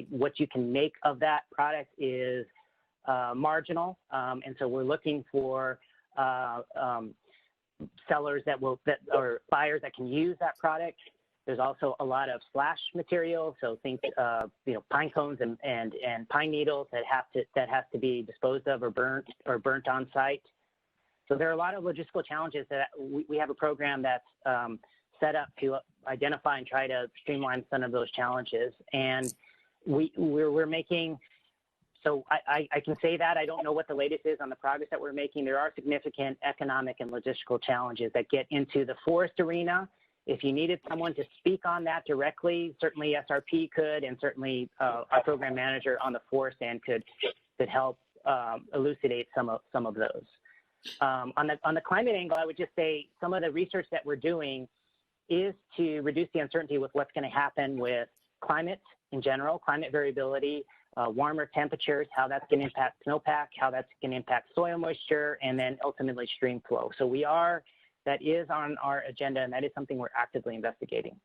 what you can make of that product is marginal. And so we're looking for sellers or buyers that can use that product. There's also a lot of splash material, so think pine cones and pine needles that has to be disposed of or burnt on site. So there are a lot of logistical challenges that we have a program that's set up to identify and try to streamline some of those challenges. And we're making. So I can say that. I don't know what the latest is on the progress that we're making. There are significant economic and logistical challenges that get into the forest arena. If you needed someone to speak on that directly, certainly SRP could, and certainly our program manager on the forest end could help elucidate some of those. On the climate angle, I would just say some of the research that we're doing is to reduce the uncertainty with what's going to happen with climate in general, climate variability, warmer temperatures, how that's going to impact snowpack, how that's going to impact soil moisture, and then ultimately stream flow. So that is on our agenda, and that is something we're actively investigating.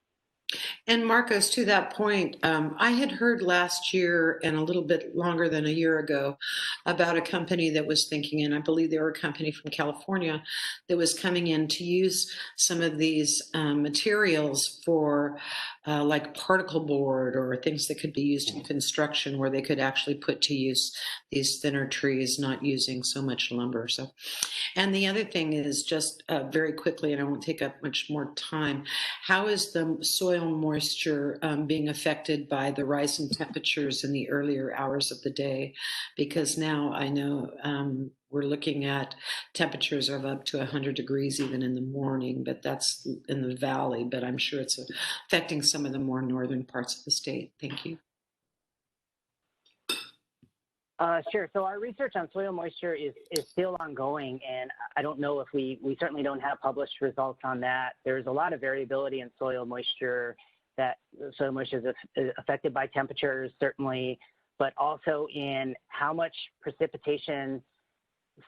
And Marcos, to that point, I had heard last year and a little bit longer than a year ago about a company that was thinking, and I believe they were a company from California that was coming in to use some of these materials for like particle board or things that could be used in construction, where they could actually put to use these thinner trees, not using so much lumber. So, and the other thing is just very quickly, and I won't take up much more time, how is the soil moisture being affected by the rise in temperatures in the earlier hours of the day? Because now I know we're looking at temperatures of up to 100 degrees even in the morning, but that's in the valley, but I'm sure it's affecting some of the more northern parts of the state. Thank you. Sure. So our research on soil moisture is still ongoing, and I don't know if we certainly don't have published results on that. There's a lot of variability in soil moisture. That soil moisture is affected by temperatures, certainly, but also in how much precipitation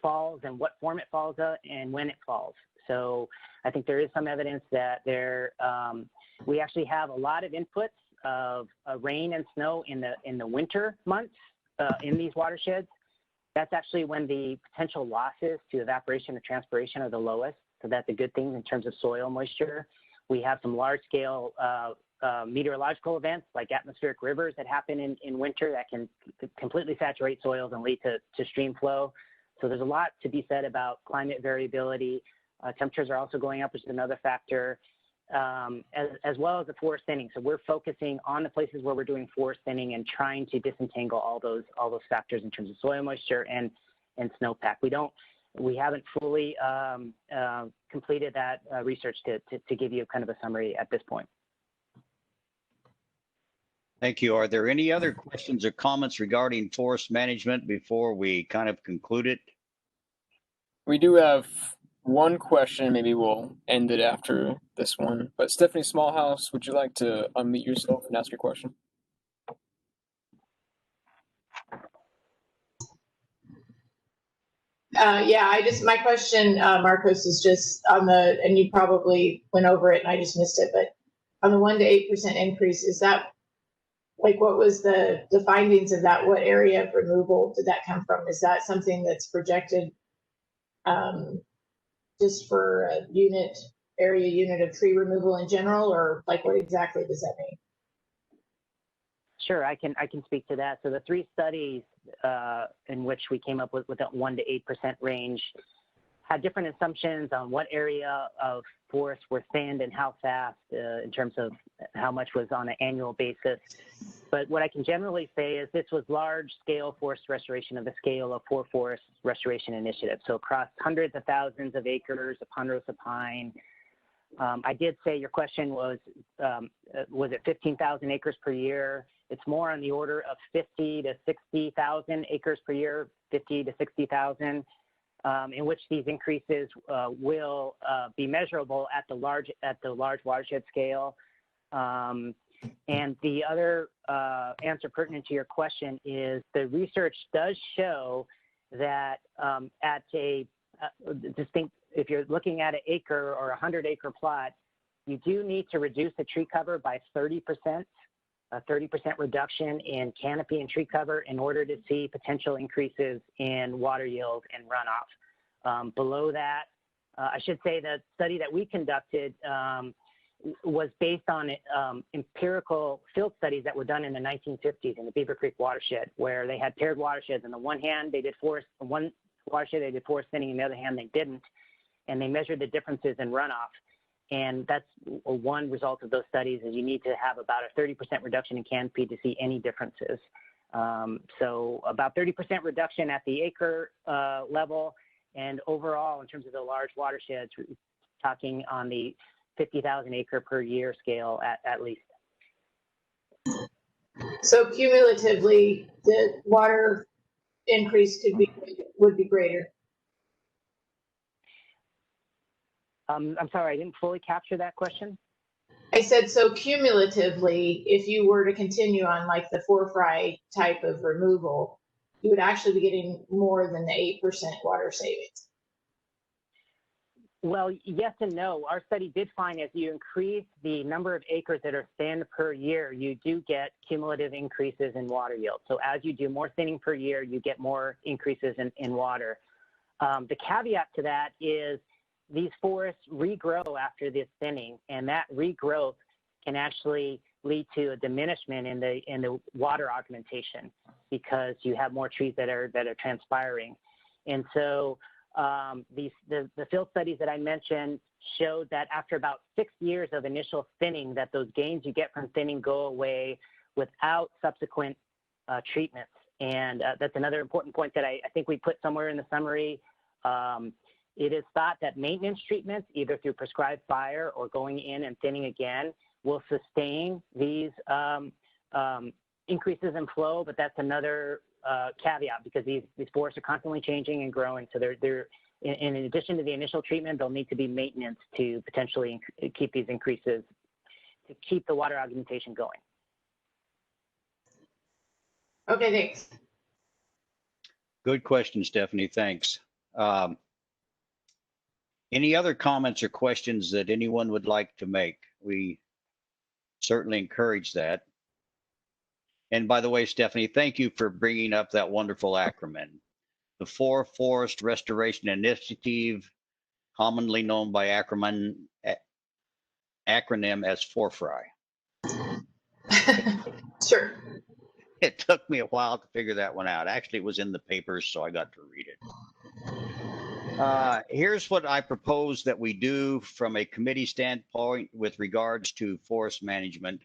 falls and what form it falls and when it falls. So I think there is some evidence that we actually have a lot of inputs of rain and snow in the winter months in these watersheds. That's actually when the potential losses to evaporation and transpiration are the lowest. So that's a good thing in terms of soil moisture. We have some large-scale meteorological events like atmospheric rivers that happen in winter that can completely saturate soils and lead to stream flow. So there's a lot to be said about climate variability. Temperatures are also going up, which is another factor, as well as the forest thinning. So we're focusing on the places where we're doing forest thinning and trying to disentangle all those factors in terms of soil moisture and snowpack. We haven't fully completed that research to give you kind of a summary at this point. Thank you. Are there any other questions or comments regarding forest management before we kind of conclude it? We do have one question. Maybe we'll end it after this one. But Stephanie Smallhouse, would you like to unmute yourself and ask your question? Yeah, my question, Marcos, is just on and you probably went over it and I just missed it, but on the 1 to 8% increase, is that, like, what was the findings of that? What area of removal did that come from? Is that something that's projected just for a unit of tree removal in general, or like what exactly does that mean? Sure, I can speak to that. So the 3 studies in which we came up with that 1 to 8% range had different assumptions on what area of forests were thinned and how fast in terms of how much was on an annual basis. But what I can generally say is this was large-scale forest restoration of the scale of 4 forest restoration initiatives. So across hundreds of thousands of acres of ponderosa of pine. I did say your question was it 15,000 acres per year? It's more on the order of 50 to 60,000 acres per year, 50 to 60,000, in which these increases will be measurable at the large watershed scale. And the other answer pertinent to your question is the research does show that at a distinct, if you're looking at an acre or 100-acre plot, you do need to reduce the tree cover by 30%, a 30% reduction in canopy and tree cover in order to see potential increases in water yield and runoff. Below that, I should say the study that we conducted was based on empirical field studies that were done in the 1950s in the Beaver Creek watershed, where they had paired watersheds. On the one hand, they did forest, one watershed they did forest thinning, on the other hand, they didn't. And they measured the differences in runoff. And that's one result of those studies is you need to have about a 30% reduction in canopy to see any differences. So about 30% reduction at the acre level, and overall in terms of the large watersheds, we're talking on the 50,000 acre per year scale at least. So cumulatively, the water increase would be greater. I'm sorry, I didn't fully capture that question. I said, so cumulatively, if you were to continue on like the 4-fry type of removal, you would actually be getting more than the 8% water savings. Well, yes and no. Our study did find as you increase the number of acres that are thinned per year, you do get cumulative increases in water yield. So as you do more thinning per year, you get more increases in water. The caveat to that is these forests regrow after this thinning, and that regrowth can actually lead to a diminishment in the water augmentation because you have more trees that are transpiring. And so the field studies that I mentioned showed that after about 6 years of initial thinning, that those gains you get from thinning go away without subsequent treatments. And that's another important point that I think we put somewhere in the summary. It is thought that maintenance treatments, either through prescribed fire or going in and thinning again, will sustain these increases in flow, but that's another caveat because these forests are constantly changing and growing. So they're in addition to the initial treatment, there'll need to be maintenance to potentially keep these increases, to keep the water augmentation going. Okay, thanks. Good question, Stephanie. Thanks. Any other comments or questions that anyone would like to make? We certainly encourage that. And by the way, Stephanie, thank you for bringing up that wonderful acronym. The Forest Restoration Initiative, commonly known by acronym as 4-fry. Sure. It took me a while to figure that one out. Actually, it was in the papers, so I got to read it. Here's what I propose that we do from a committee standpoint with regards to forest management.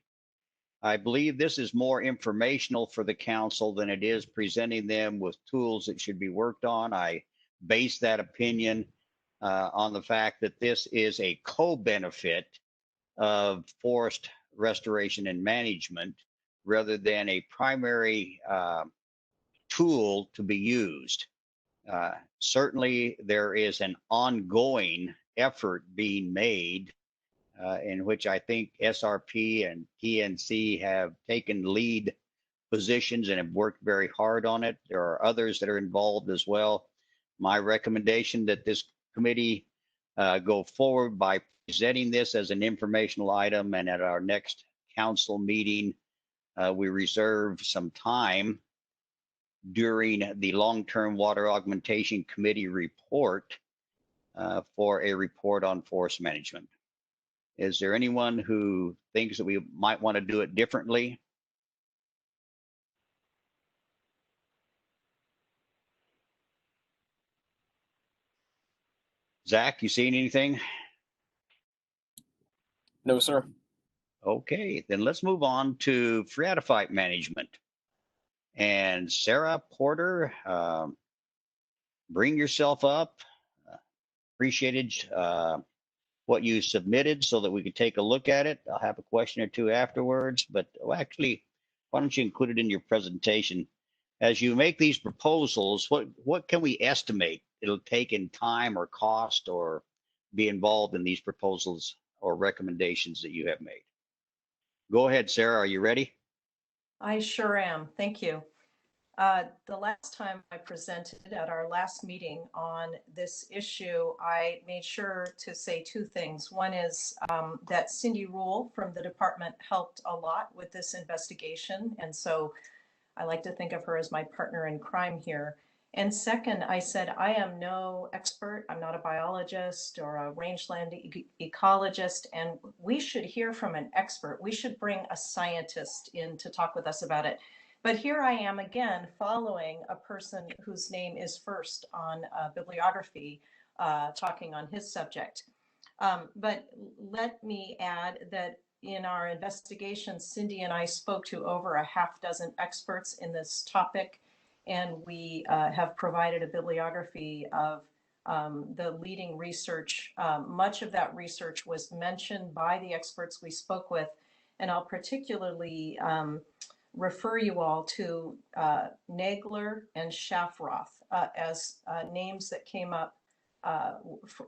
I believe this is more informational for the council than it is presenting them with tools that should be worked on. I base that opinion on the fact that this is a co-benefit of forest restoration and management rather than a primary tool to be used. Certainly, there is an ongoing effort being made in which I think SRP and PNC have taken lead positions and have worked very hard on it. There are others that are involved as well. My recommendation that this committee go forward by presenting this as an informational item, and at our next council meeting, we reserve some time during the long-term water augmentation committee report for a report on forest management. Is there anyone who thinks that we might want to do it differently? Zach, you seen anything? No, sir. Okay, then let's move on to phreatophyte management. And Sarah Porter, bring yourself up. Appreciated what you submitted so that we could take a look at it. I'll have a question or two afterwards, but actually, why don't you include it in your presentation? As you make these proposals, what can we estimate it'll take in time or cost or be involved in these proposals or recommendations that you have made? Go ahead, Sarah, are you ready? I sure am. Thank you. The last time I presented at our last meeting on this issue, I made sure to say two things. One is that Cindy Rule from the department helped a lot with this investigation. And so I like to think of her as my partner in crime here. And second, I said, I am no expert. I'm not a biologist or a rangeland ecologist, and we should hear from an expert. We should bring a scientist in to talk with us about it. But here I am again, following a person whose name is first on bibliography, talking on his subject. But let me add that in our investigation, Cindy and I spoke to over a half dozen experts in this topic, and we have provided a bibliography of the leading research. Much of that research was mentioned by the experts we spoke with, and I'll particularly refer you all to Nagler and Shafroth as names that came up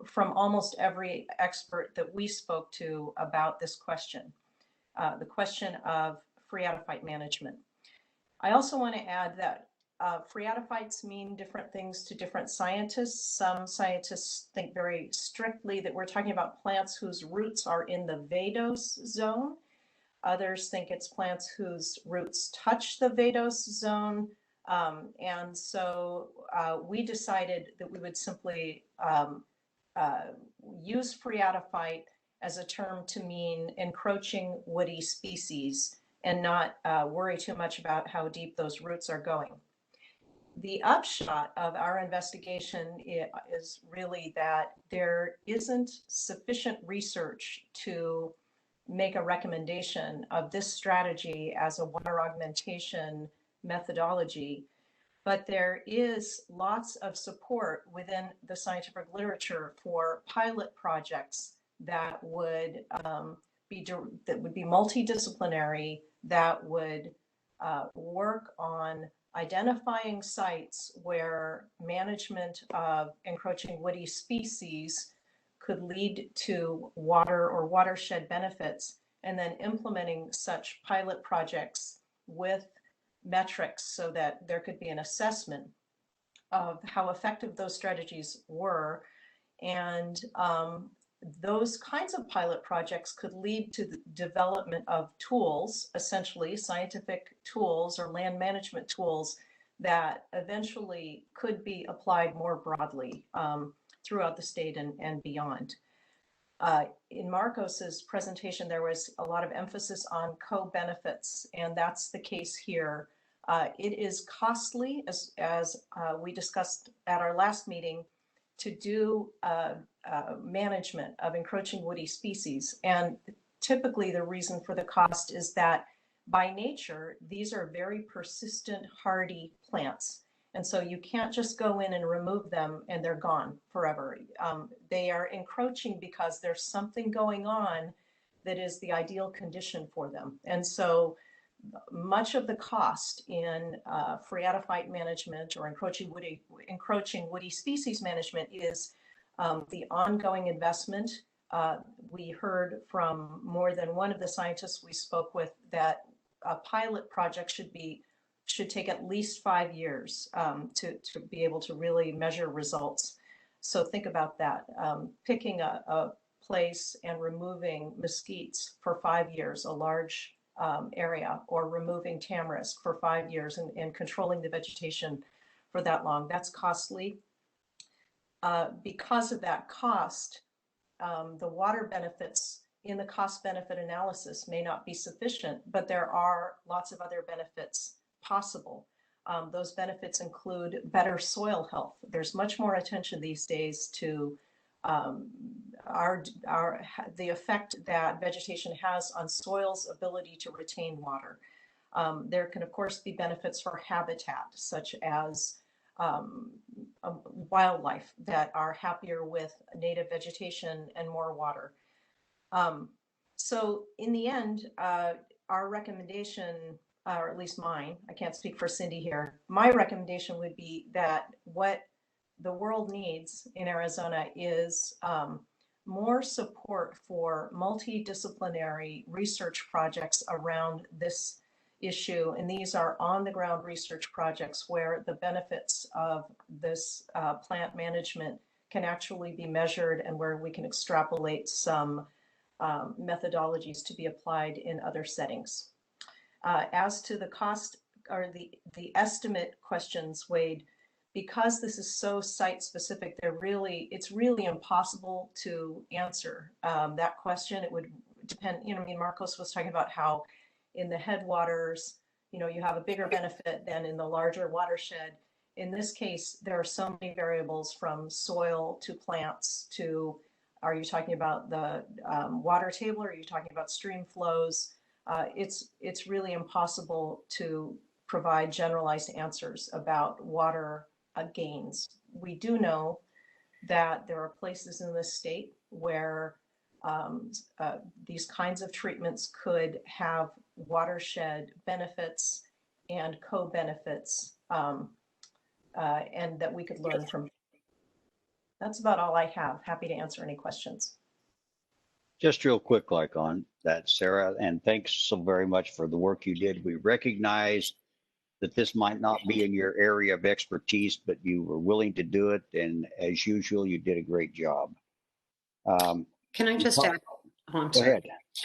from almost every expert that we spoke to about this question, the question of phreatophyte management. I also want to add that phreatophytes mean different things to different scientists. Some scientists think very strictly that we're talking about plants whose roots are in the vadose zone. Others think it's plants whose roots touch the vadose zone. And so we decided that we would simply use phreatophyte as a term to mean encroaching woody species and not worry too much about how deep those roots are going. The upshot of our investigation is really that there isn't sufficient research to make a recommendation of this strategy as a water augmentation methodology, but there is lots of support within the scientific literature for pilot projects that would be multidisciplinary, that would work on identifying sites where management of encroaching woody species could lead to water or watershed benefits, and then implementing such pilot projects with metrics so that there could be an assessment of how effective those strategies were. And those kinds of pilot projects could lead to the development of tools, essentially scientific tools or land management tools that eventually could be applied more broadly throughout the state and beyond. In Marcos's presentation, there was a lot of emphasis on co-benefits, and that's the case here. It is costly, as we discussed at our last meeting, to do management of encroaching woody species. And typically the reason for the cost is that by nature, these are very persistent, hardy plants. And so you can't just go in and remove them and they're gone forever. They are encroaching because there's something going on that is the ideal condition for them. And so much of the cost in phreatophyte management or encroaching woody species management is the ongoing investment. We heard from more than one of the scientists we spoke with that a pilot project should take at least 5 years to be able to really measure results. So think about that. Picking a place and removing mesquites for 5 years, a large area, or removing tamarisk for 5 years and controlling the vegetation for that long, that's costly. Because of that cost, the water benefits in the cost benefit analysis may not be sufficient, but there are lots of other benefits possible. Those benefits include better soil health. There's much more attention these days to the effect that vegetation has on soil's ability to retain water. There can, of course, be benefits for habitat, such as wildlife that are happier with native vegetation and more water. So in the end, our recommendation, or at least mine, I can't speak for Cindy here, my recommendation would be that what the world needs in Arizona is more support for multidisciplinary research projects around this issue. And these are on-the-ground research projects where the benefits of this plant management can actually be measured and where we can extrapolate some methodologies to be applied in other settings. As to the cost or the estimate questions, Wade, because this is so site specific, it's really impossible to answer that question. It would depend, I mean, Marcos was talking about how in the headwaters, you have a bigger benefit than in the larger watershed. In this case, there are so many variables, from soil to plants to, are you talking about the water table, or are you talking about stream flows? It's really impossible to provide generalized answers about water gains. We do know that there are places in this state where these kinds of treatments could have watershed benefits and co-benefits, and that we could learn from. That's about all I have. Happy to answer any questions. Just real quick, like on that, Sarah, and thanks so very much for the work you did. We recognize that this might not be in your area of expertise, but you were willing to do it. And as usual, you did a great job. Can I just add? Oh, I'm Go sorry. ahead.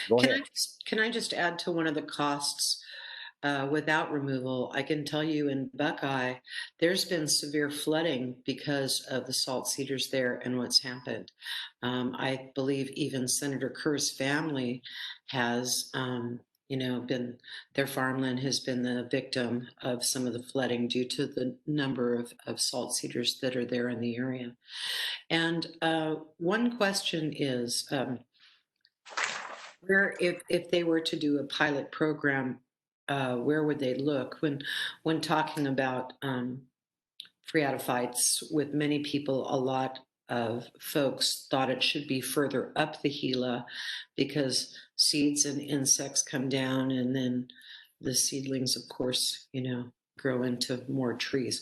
Go ahead. Can I just add to one of the costs without removal? I can tell you in Buckeye, there's been severe flooding because of the salt cedars there and what's happened. I believe even Senator Kerr's family has, their farmland has been the victim of some of the flooding due to the number of salt cedars that are there in the area. And one question is, where, if they were to do a pilot program, where would they look when talking about phreatophytes? With many people, a lot of folks thought it should be further up the Gila because seeds and insects come down, and then the seedlings, of course, grow into more trees.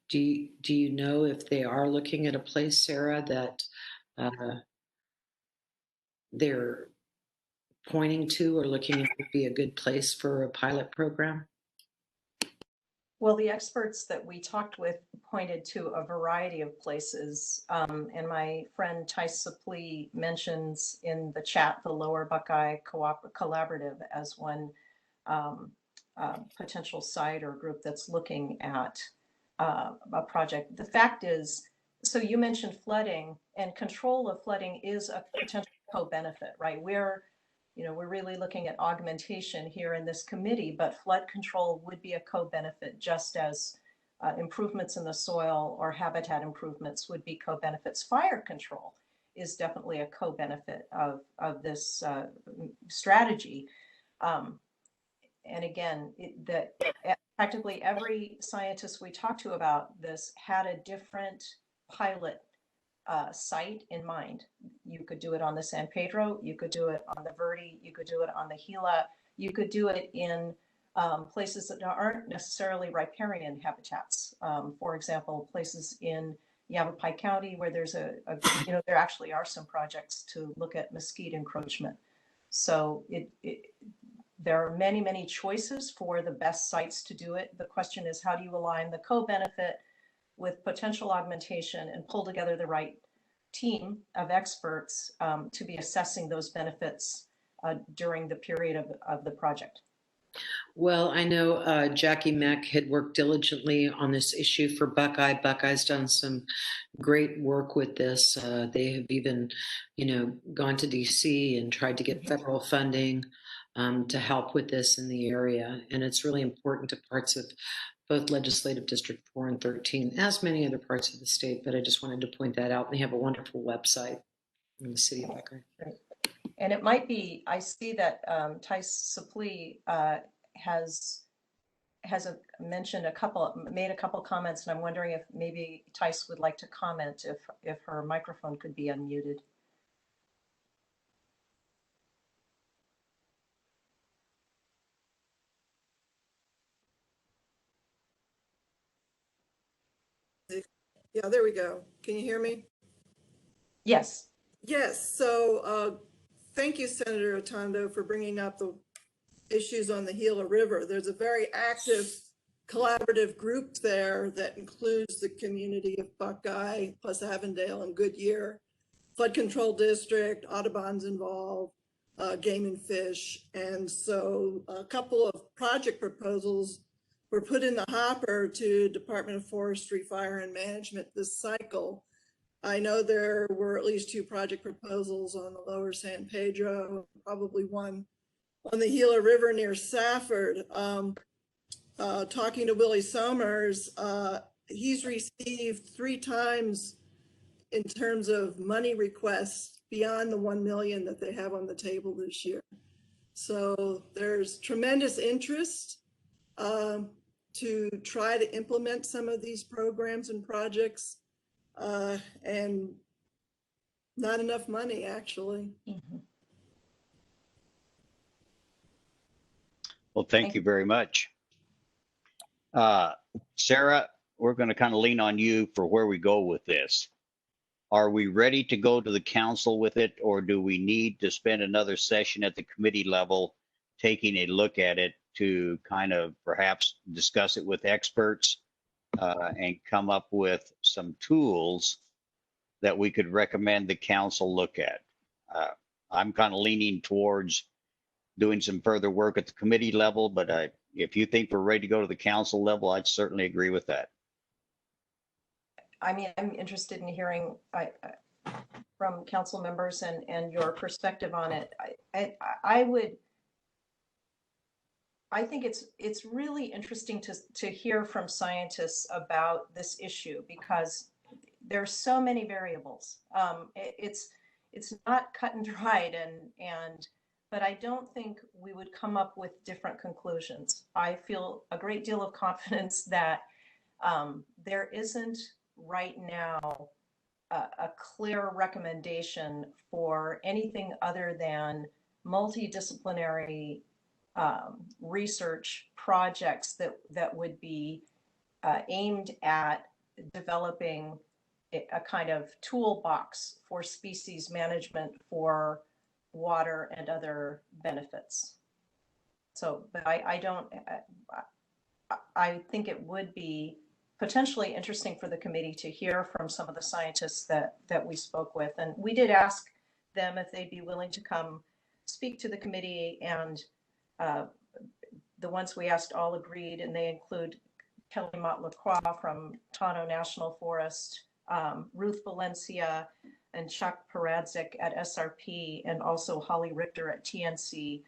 Do you know if they are looking at a place, Sarah, that they're pointing to or looking at would be a good place for a pilot program? Well, the experts that we talked with pointed to a variety of places. And my friend Tice Suplee mentions in the chat the Lower Buckeye Collaborative as one potential site or group that's looking at a project. The fact is, so you mentioned flooding, and control of flooding is a potential co-benefit, right? We're really looking at augmentation here in this committee, but flood control would be a co-benefit, just as improvements in the soil or habitat improvements would be co-benefits. Fire control is definitely a co-benefit of this strategy. And again, practically every scientist we talked to about this had a different pilot site in mind. You could do it on the San Pedro, you could do it on the Verde, you could do it on the Gila, you could do it in places that aren't necessarily riparian habitats. For example, places in Yavapai County where there's there actually are some projects to look at mesquite encroachment. So there are many, many choices for the best sites to do it. The question is, how do you align the co-benefit with potential augmentation and pull together the right team of experts to be assessing those benefits during the period of the project? Well, I know Jackie Meck had worked diligently on this issue for Buckeye. Buckeye's done some great work with this. They have even, gone to DC and tried to get federal funding to help with this in the area. And it's really important to parts of both Legislative District 4 and 13, as many other parts of the state, but I just wanted to point that out. They have a wonderful website in the city of Buckeye. Right. And it might be, I see that Tice Suplee has made a couple comments, and I'm wondering if maybe Tice would like to comment if her microphone could be unmuted. Yeah, there we go. Can you hear me? Yes. Yes. So thank you, Senator Otondo, for bringing up the issues on the Gila River. There's a very active collaborative group there that includes the community of Buckeye, plus Avondale and Goodyear, Flood Control District, Audubon's involved, Game and Fish. And so a couple of project proposals were put in the hopper to Department of Forestry, Fire and Management this cycle. I know there were at least 2 project proposals on the lower San Pedro, probably one on the Gila River near Safford. Talking to Willie Somers, he's received 3 times in terms of money requests beyond the 1 million that they have on the table this year. So there's tremendous interest to try to implement some of these programs and projects, and not enough money, actually. Mhm. Well, thank you very much. Sarah, we're going to kind of lean on you for where we go with this. Are we ready to go to the council with it, or do we need to spend another session at the committee level taking a look at it to kind of perhaps discuss it with experts and come up with some tools that we could recommend the council look at? I'm kind of leaning towards doing some further work at the committee level, but if you think we're ready to go to the council level, I'd certainly agree with that. I mean, I'm interested in hearing from council members and your perspective on it. I think it's really interesting to hear from scientists about this issue, because there's so many variables. It's not cut and dried, but I don't think we would come up with different conclusions. I feel a great deal of confidence that there isn't right now a clear recommendation for anything other than multidisciplinary research projects that would be aimed at developing a kind of toolbox for species management for water and other benefits. So, but I think it would be potentially interesting for the committee to hear from some of the scientists that we spoke with. And we did ask them if they'd be willing to come speak to the committee, and the ones we asked all agreed, and they include Kelly Mott-LaCroix from Tano National Forest, Ruth Valencia and Chuck Paradzik at SRP, and also Holly Richter at TNC.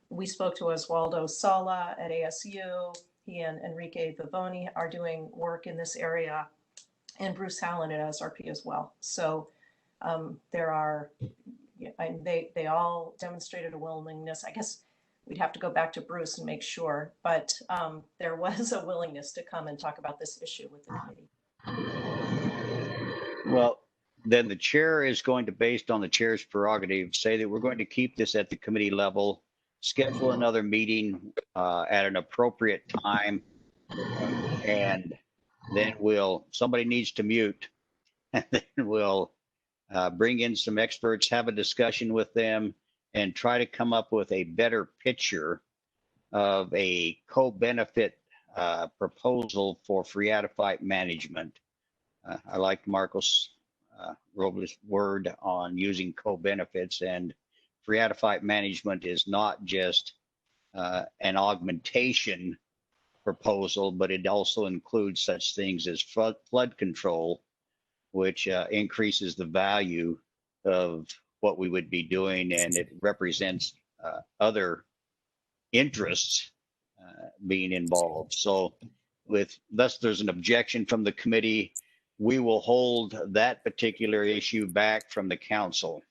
We spoke to Oswaldo Sala at ASU. He and Enrique Vivoni are doing work in this area, and Bruce Hallen at SRP as well. So there are, they all demonstrated a willingness. I guess we'd have to go back to Bruce and make sure, but there was a willingness to come and talk about this issue with the committee. Well, then the chair is going to, based on the chair's prerogative, say that we're going to keep this at the committee level, schedule another meeting at an appropriate time, and then somebody needs to mute, and then we'll bring in some experts, have a discussion with them, and try to come up with a better picture of a co-benefit proposal for phreatophyte management. I like Marcos Robles' word on using co-benefits, and phreatophyte management is not just an augmentation proposal, but it also includes such things as flood control, which increases the value of what we would be doing, and it represents other interests being involved. So thus there's an objection from the committee. We will hold that particular issue back from the council.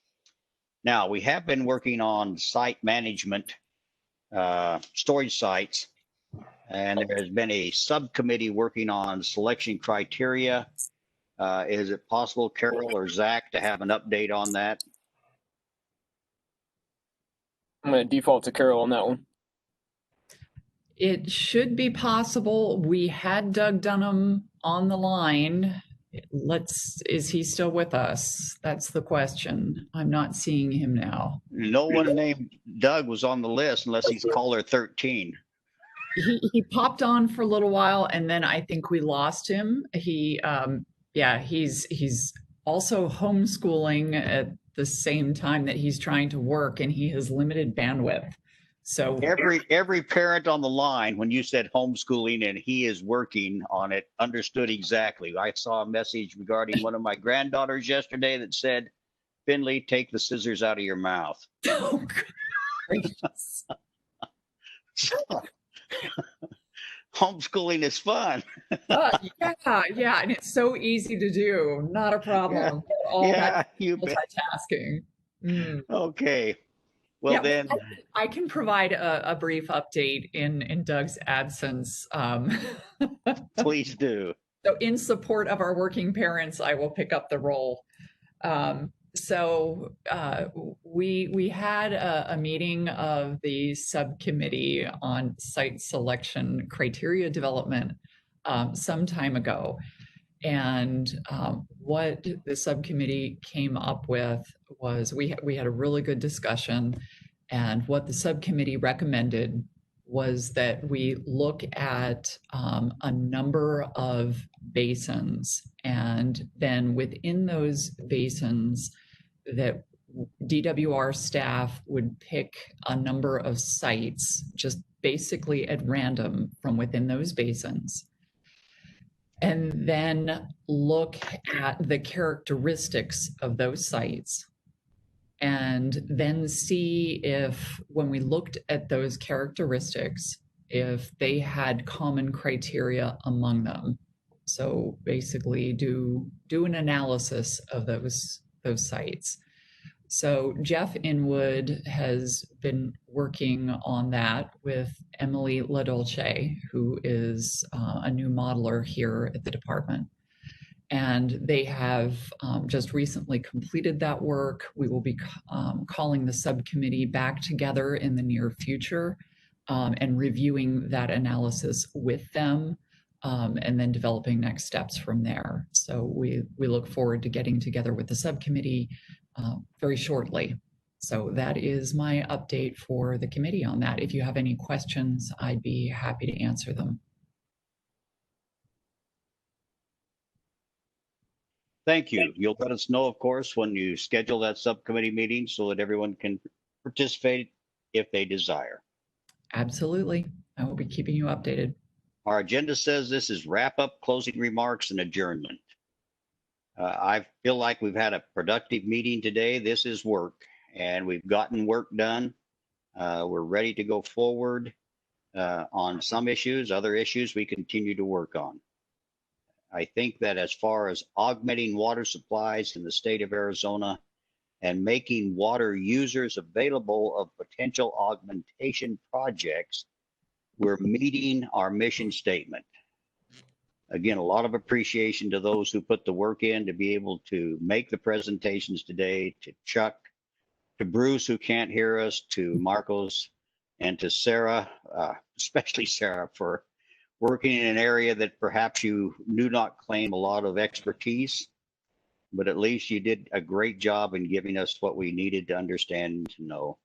Now, we have been working on site management, storage sites, and there has been a subcommittee working on selection criteria. Is it possible, Carol or Zach, to have an update on that? I'm going to default to Carol on that one. It should be possible. We had Doug Dunham on the line. Is he still with us? That's the question. I'm not seeing him now. No one named Doug was on the list unless he's caller 13. He popped on for a little while, and then I think we lost him. He's also homeschooling at the same time that he's trying to work, and he has limited bandwidth. So Every parent on the line, when you said homeschooling and he is working on it, understood exactly. I saw a message regarding one of my granddaughters yesterday that said, Finley, take the scissors out of your mouth. oh, gracious. Homeschooling is fun. Yeah, and it's so easy to do. Not a problem. All Yeah, that you bet. multitasking. Mm. Okay. Well, Yeah, then, I can provide a brief update in Doug's absence. please do. So in support of our working parents, I will pick up the role. We had a meeting of the subcommittee on site selection criteria development some time ago. And what the subcommittee came up with was we had a really good discussion. And what the subcommittee recommended was that we look at a number of basins, and then within those basins that DWR staff would pick a number of sites just basically at random from within those basins, and then look at the characteristics of those sites, and then see if, when we looked at those characteristics, if they had common criteria among them. So basically do an analysis of those sites. So Jeff Inwood has been working on that with Emily LaDolce, who is a new modeler here at the department. And they have just recently completed that work. We will be calling the subcommittee back together in the near future and reviewing that analysis with them, and then developing next steps from there. So we look forward to getting together with the subcommittee very shortly. So that is my update for the committee on that. If you have any questions, I'd be happy to answer them. Thank you. You'll let us know, of course, when you schedule that subcommittee meeting so that everyone can participate if they desire. Absolutely. I will be keeping you updated. Our agenda says this is wrap up, closing remarks, and adjournment. I feel like we've had a productive meeting today. This is work, and we've gotten work done. We're ready to go forward on some issues. Other issues we continue to work on. I think that as far as augmenting water supplies in the state of Arizona and making water users available of potential augmentation projects, we're meeting our mission statement. Again, a lot of appreciation to those who put the work in to be able to make the presentations today, to Chuck, to Bruce, who can't hear us, to Marcos, and to Sarah, especially Sarah, for working in an area that perhaps you do not claim a lot of expertise, but at least you did a great job in giving us what we needed to understand and to know.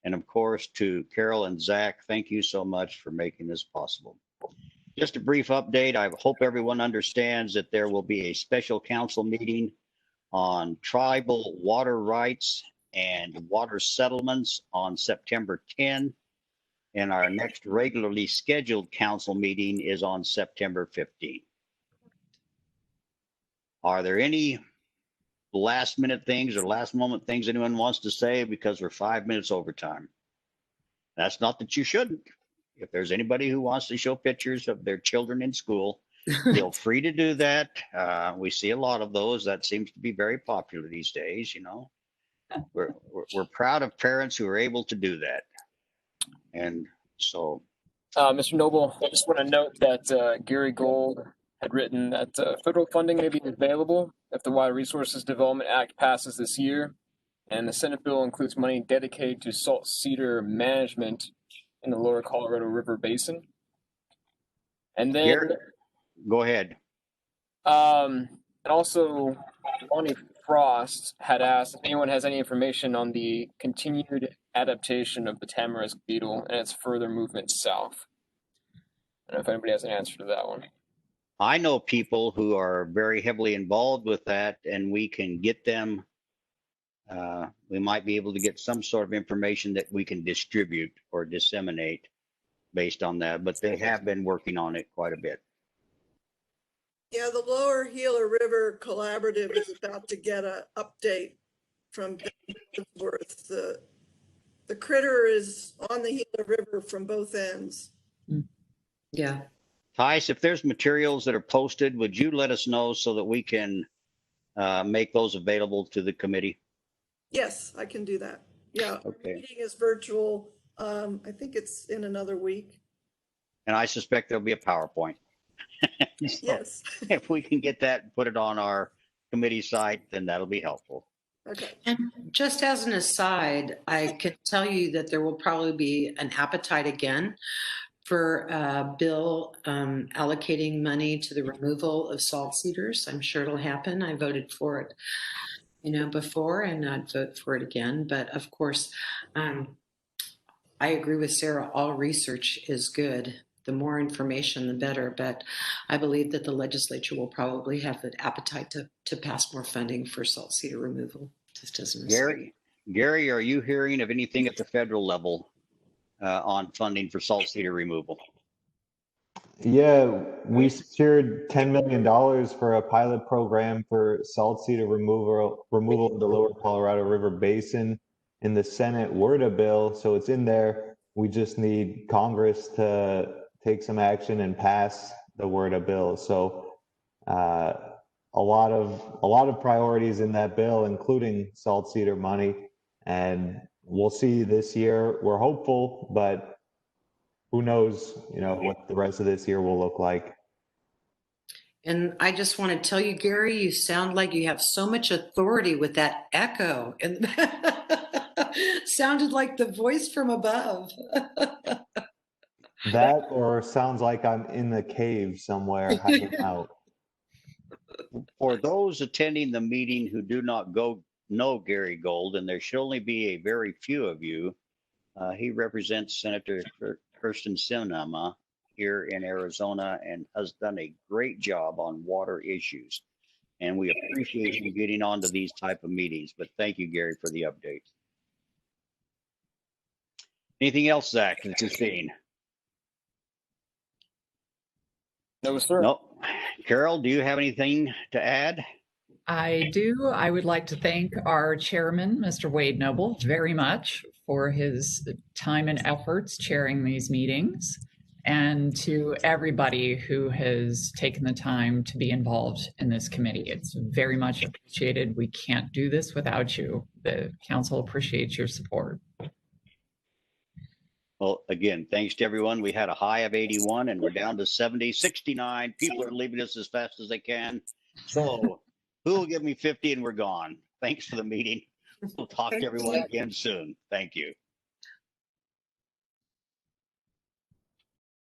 And of course, to Carol and Zach, thank you so much for making this possible. Just a brief update. I hope everyone understands that there will be a special council meeting on tribal water rights and water settlements on September 10. And our next regularly scheduled council meeting is on September 15. Are there any last minute things or last moment things anyone wants to say, because we're 5 minutes over time? That's not that you shouldn't. If there's anybody who wants to show pictures of their children in school, feel free to do that. We see a lot of those. That seems to be very popular these days. You know, we're proud of parents who are able to do that. And so, Mr. Noble, I just want to note that Gary Gold had written that federal funding may be available if the Water Resources Development Act passes this year, and the Senate bill includes money dedicated to salt cedar management in the lower Colorado River Basin. And then, Gary, go ahead. And also, Lonnie Frost had asked if anyone has any information on the continued adaptation of the tamarisk beetle and its further movement south. I don't know if anybody has an answer to that one. I know people who are very heavily involved with that, and we can get them we might be able to get some sort of information that we can distribute or disseminate based on that, but they have been working on it quite a bit. Yeah, the Lower Gila River Collaborative is about to get an update from Worth. The critter is on the Gila River from both ends. Yeah. Tice, if there's materials that are posted, would you let us know so that we can make those available to the committee? Yes, I can do that. Yeah, Okay. the meeting is virtual. I think it's in another week. And I suspect there'll be a PowerPoint. So Yes. if we can get that and put it on our committee site, then that'll be helpful. Okay. And just as an aside, I can tell you that there will probably be an appetite again for a bill allocating money to the removal of salt cedars. I'm sure it'll happen. I voted for it, before, and I'd vote for it again. But of course, I agree with Sarah. All research is good. The more information, the better. But I believe that the legislature will probably have the appetite to pass more funding for salt cedar removal. Just as an aside. Gary, are you hearing of anything at the federal level on funding for salt cedar removal? Yeah, we secured $10 million for a pilot program for salt cedar removal in the lower Colorado River Basin in the Senate WRDA bill. So it's in there. We just need Congress to take some action and pass the WRDA bill. So a lot of priorities in that bill, including salt cedar money. And we'll see this year. We're hopeful, but who knows, what the rest of this year will look like. And I just want to tell you, Gary, you sound like you have so much authority with that echo. And sounded like the voice from above. That or sounds like I'm in the cave somewhere hiding out. For those attending the meeting who do not know Gary Gold, and there should only be a very few of you, he represents Senator Kirsten Sinema here in Arizona and has done a great job on water issues. And we appreciate you getting onto these type of meetings. But thank you, Gary, for the update. Anything else, Zach, that you're seeing? No, sir. No. Carol, do you have anything to add? I do. I would like to thank our chairman, Mr. Wade Noble, very much for his time and efforts chairing these meetings, and to everybody who has taken the time to be involved in this committee. It's very much appreciated. We can't do this without you. The council appreciates your support. Well, again, thanks to everyone. We had a high of 81 and we're down to 70, 69. People are leaving us as fast as they can. So who will give me 50 and we're gone? Thanks for the meeting. We'll talk to everyone again soon. Thank you.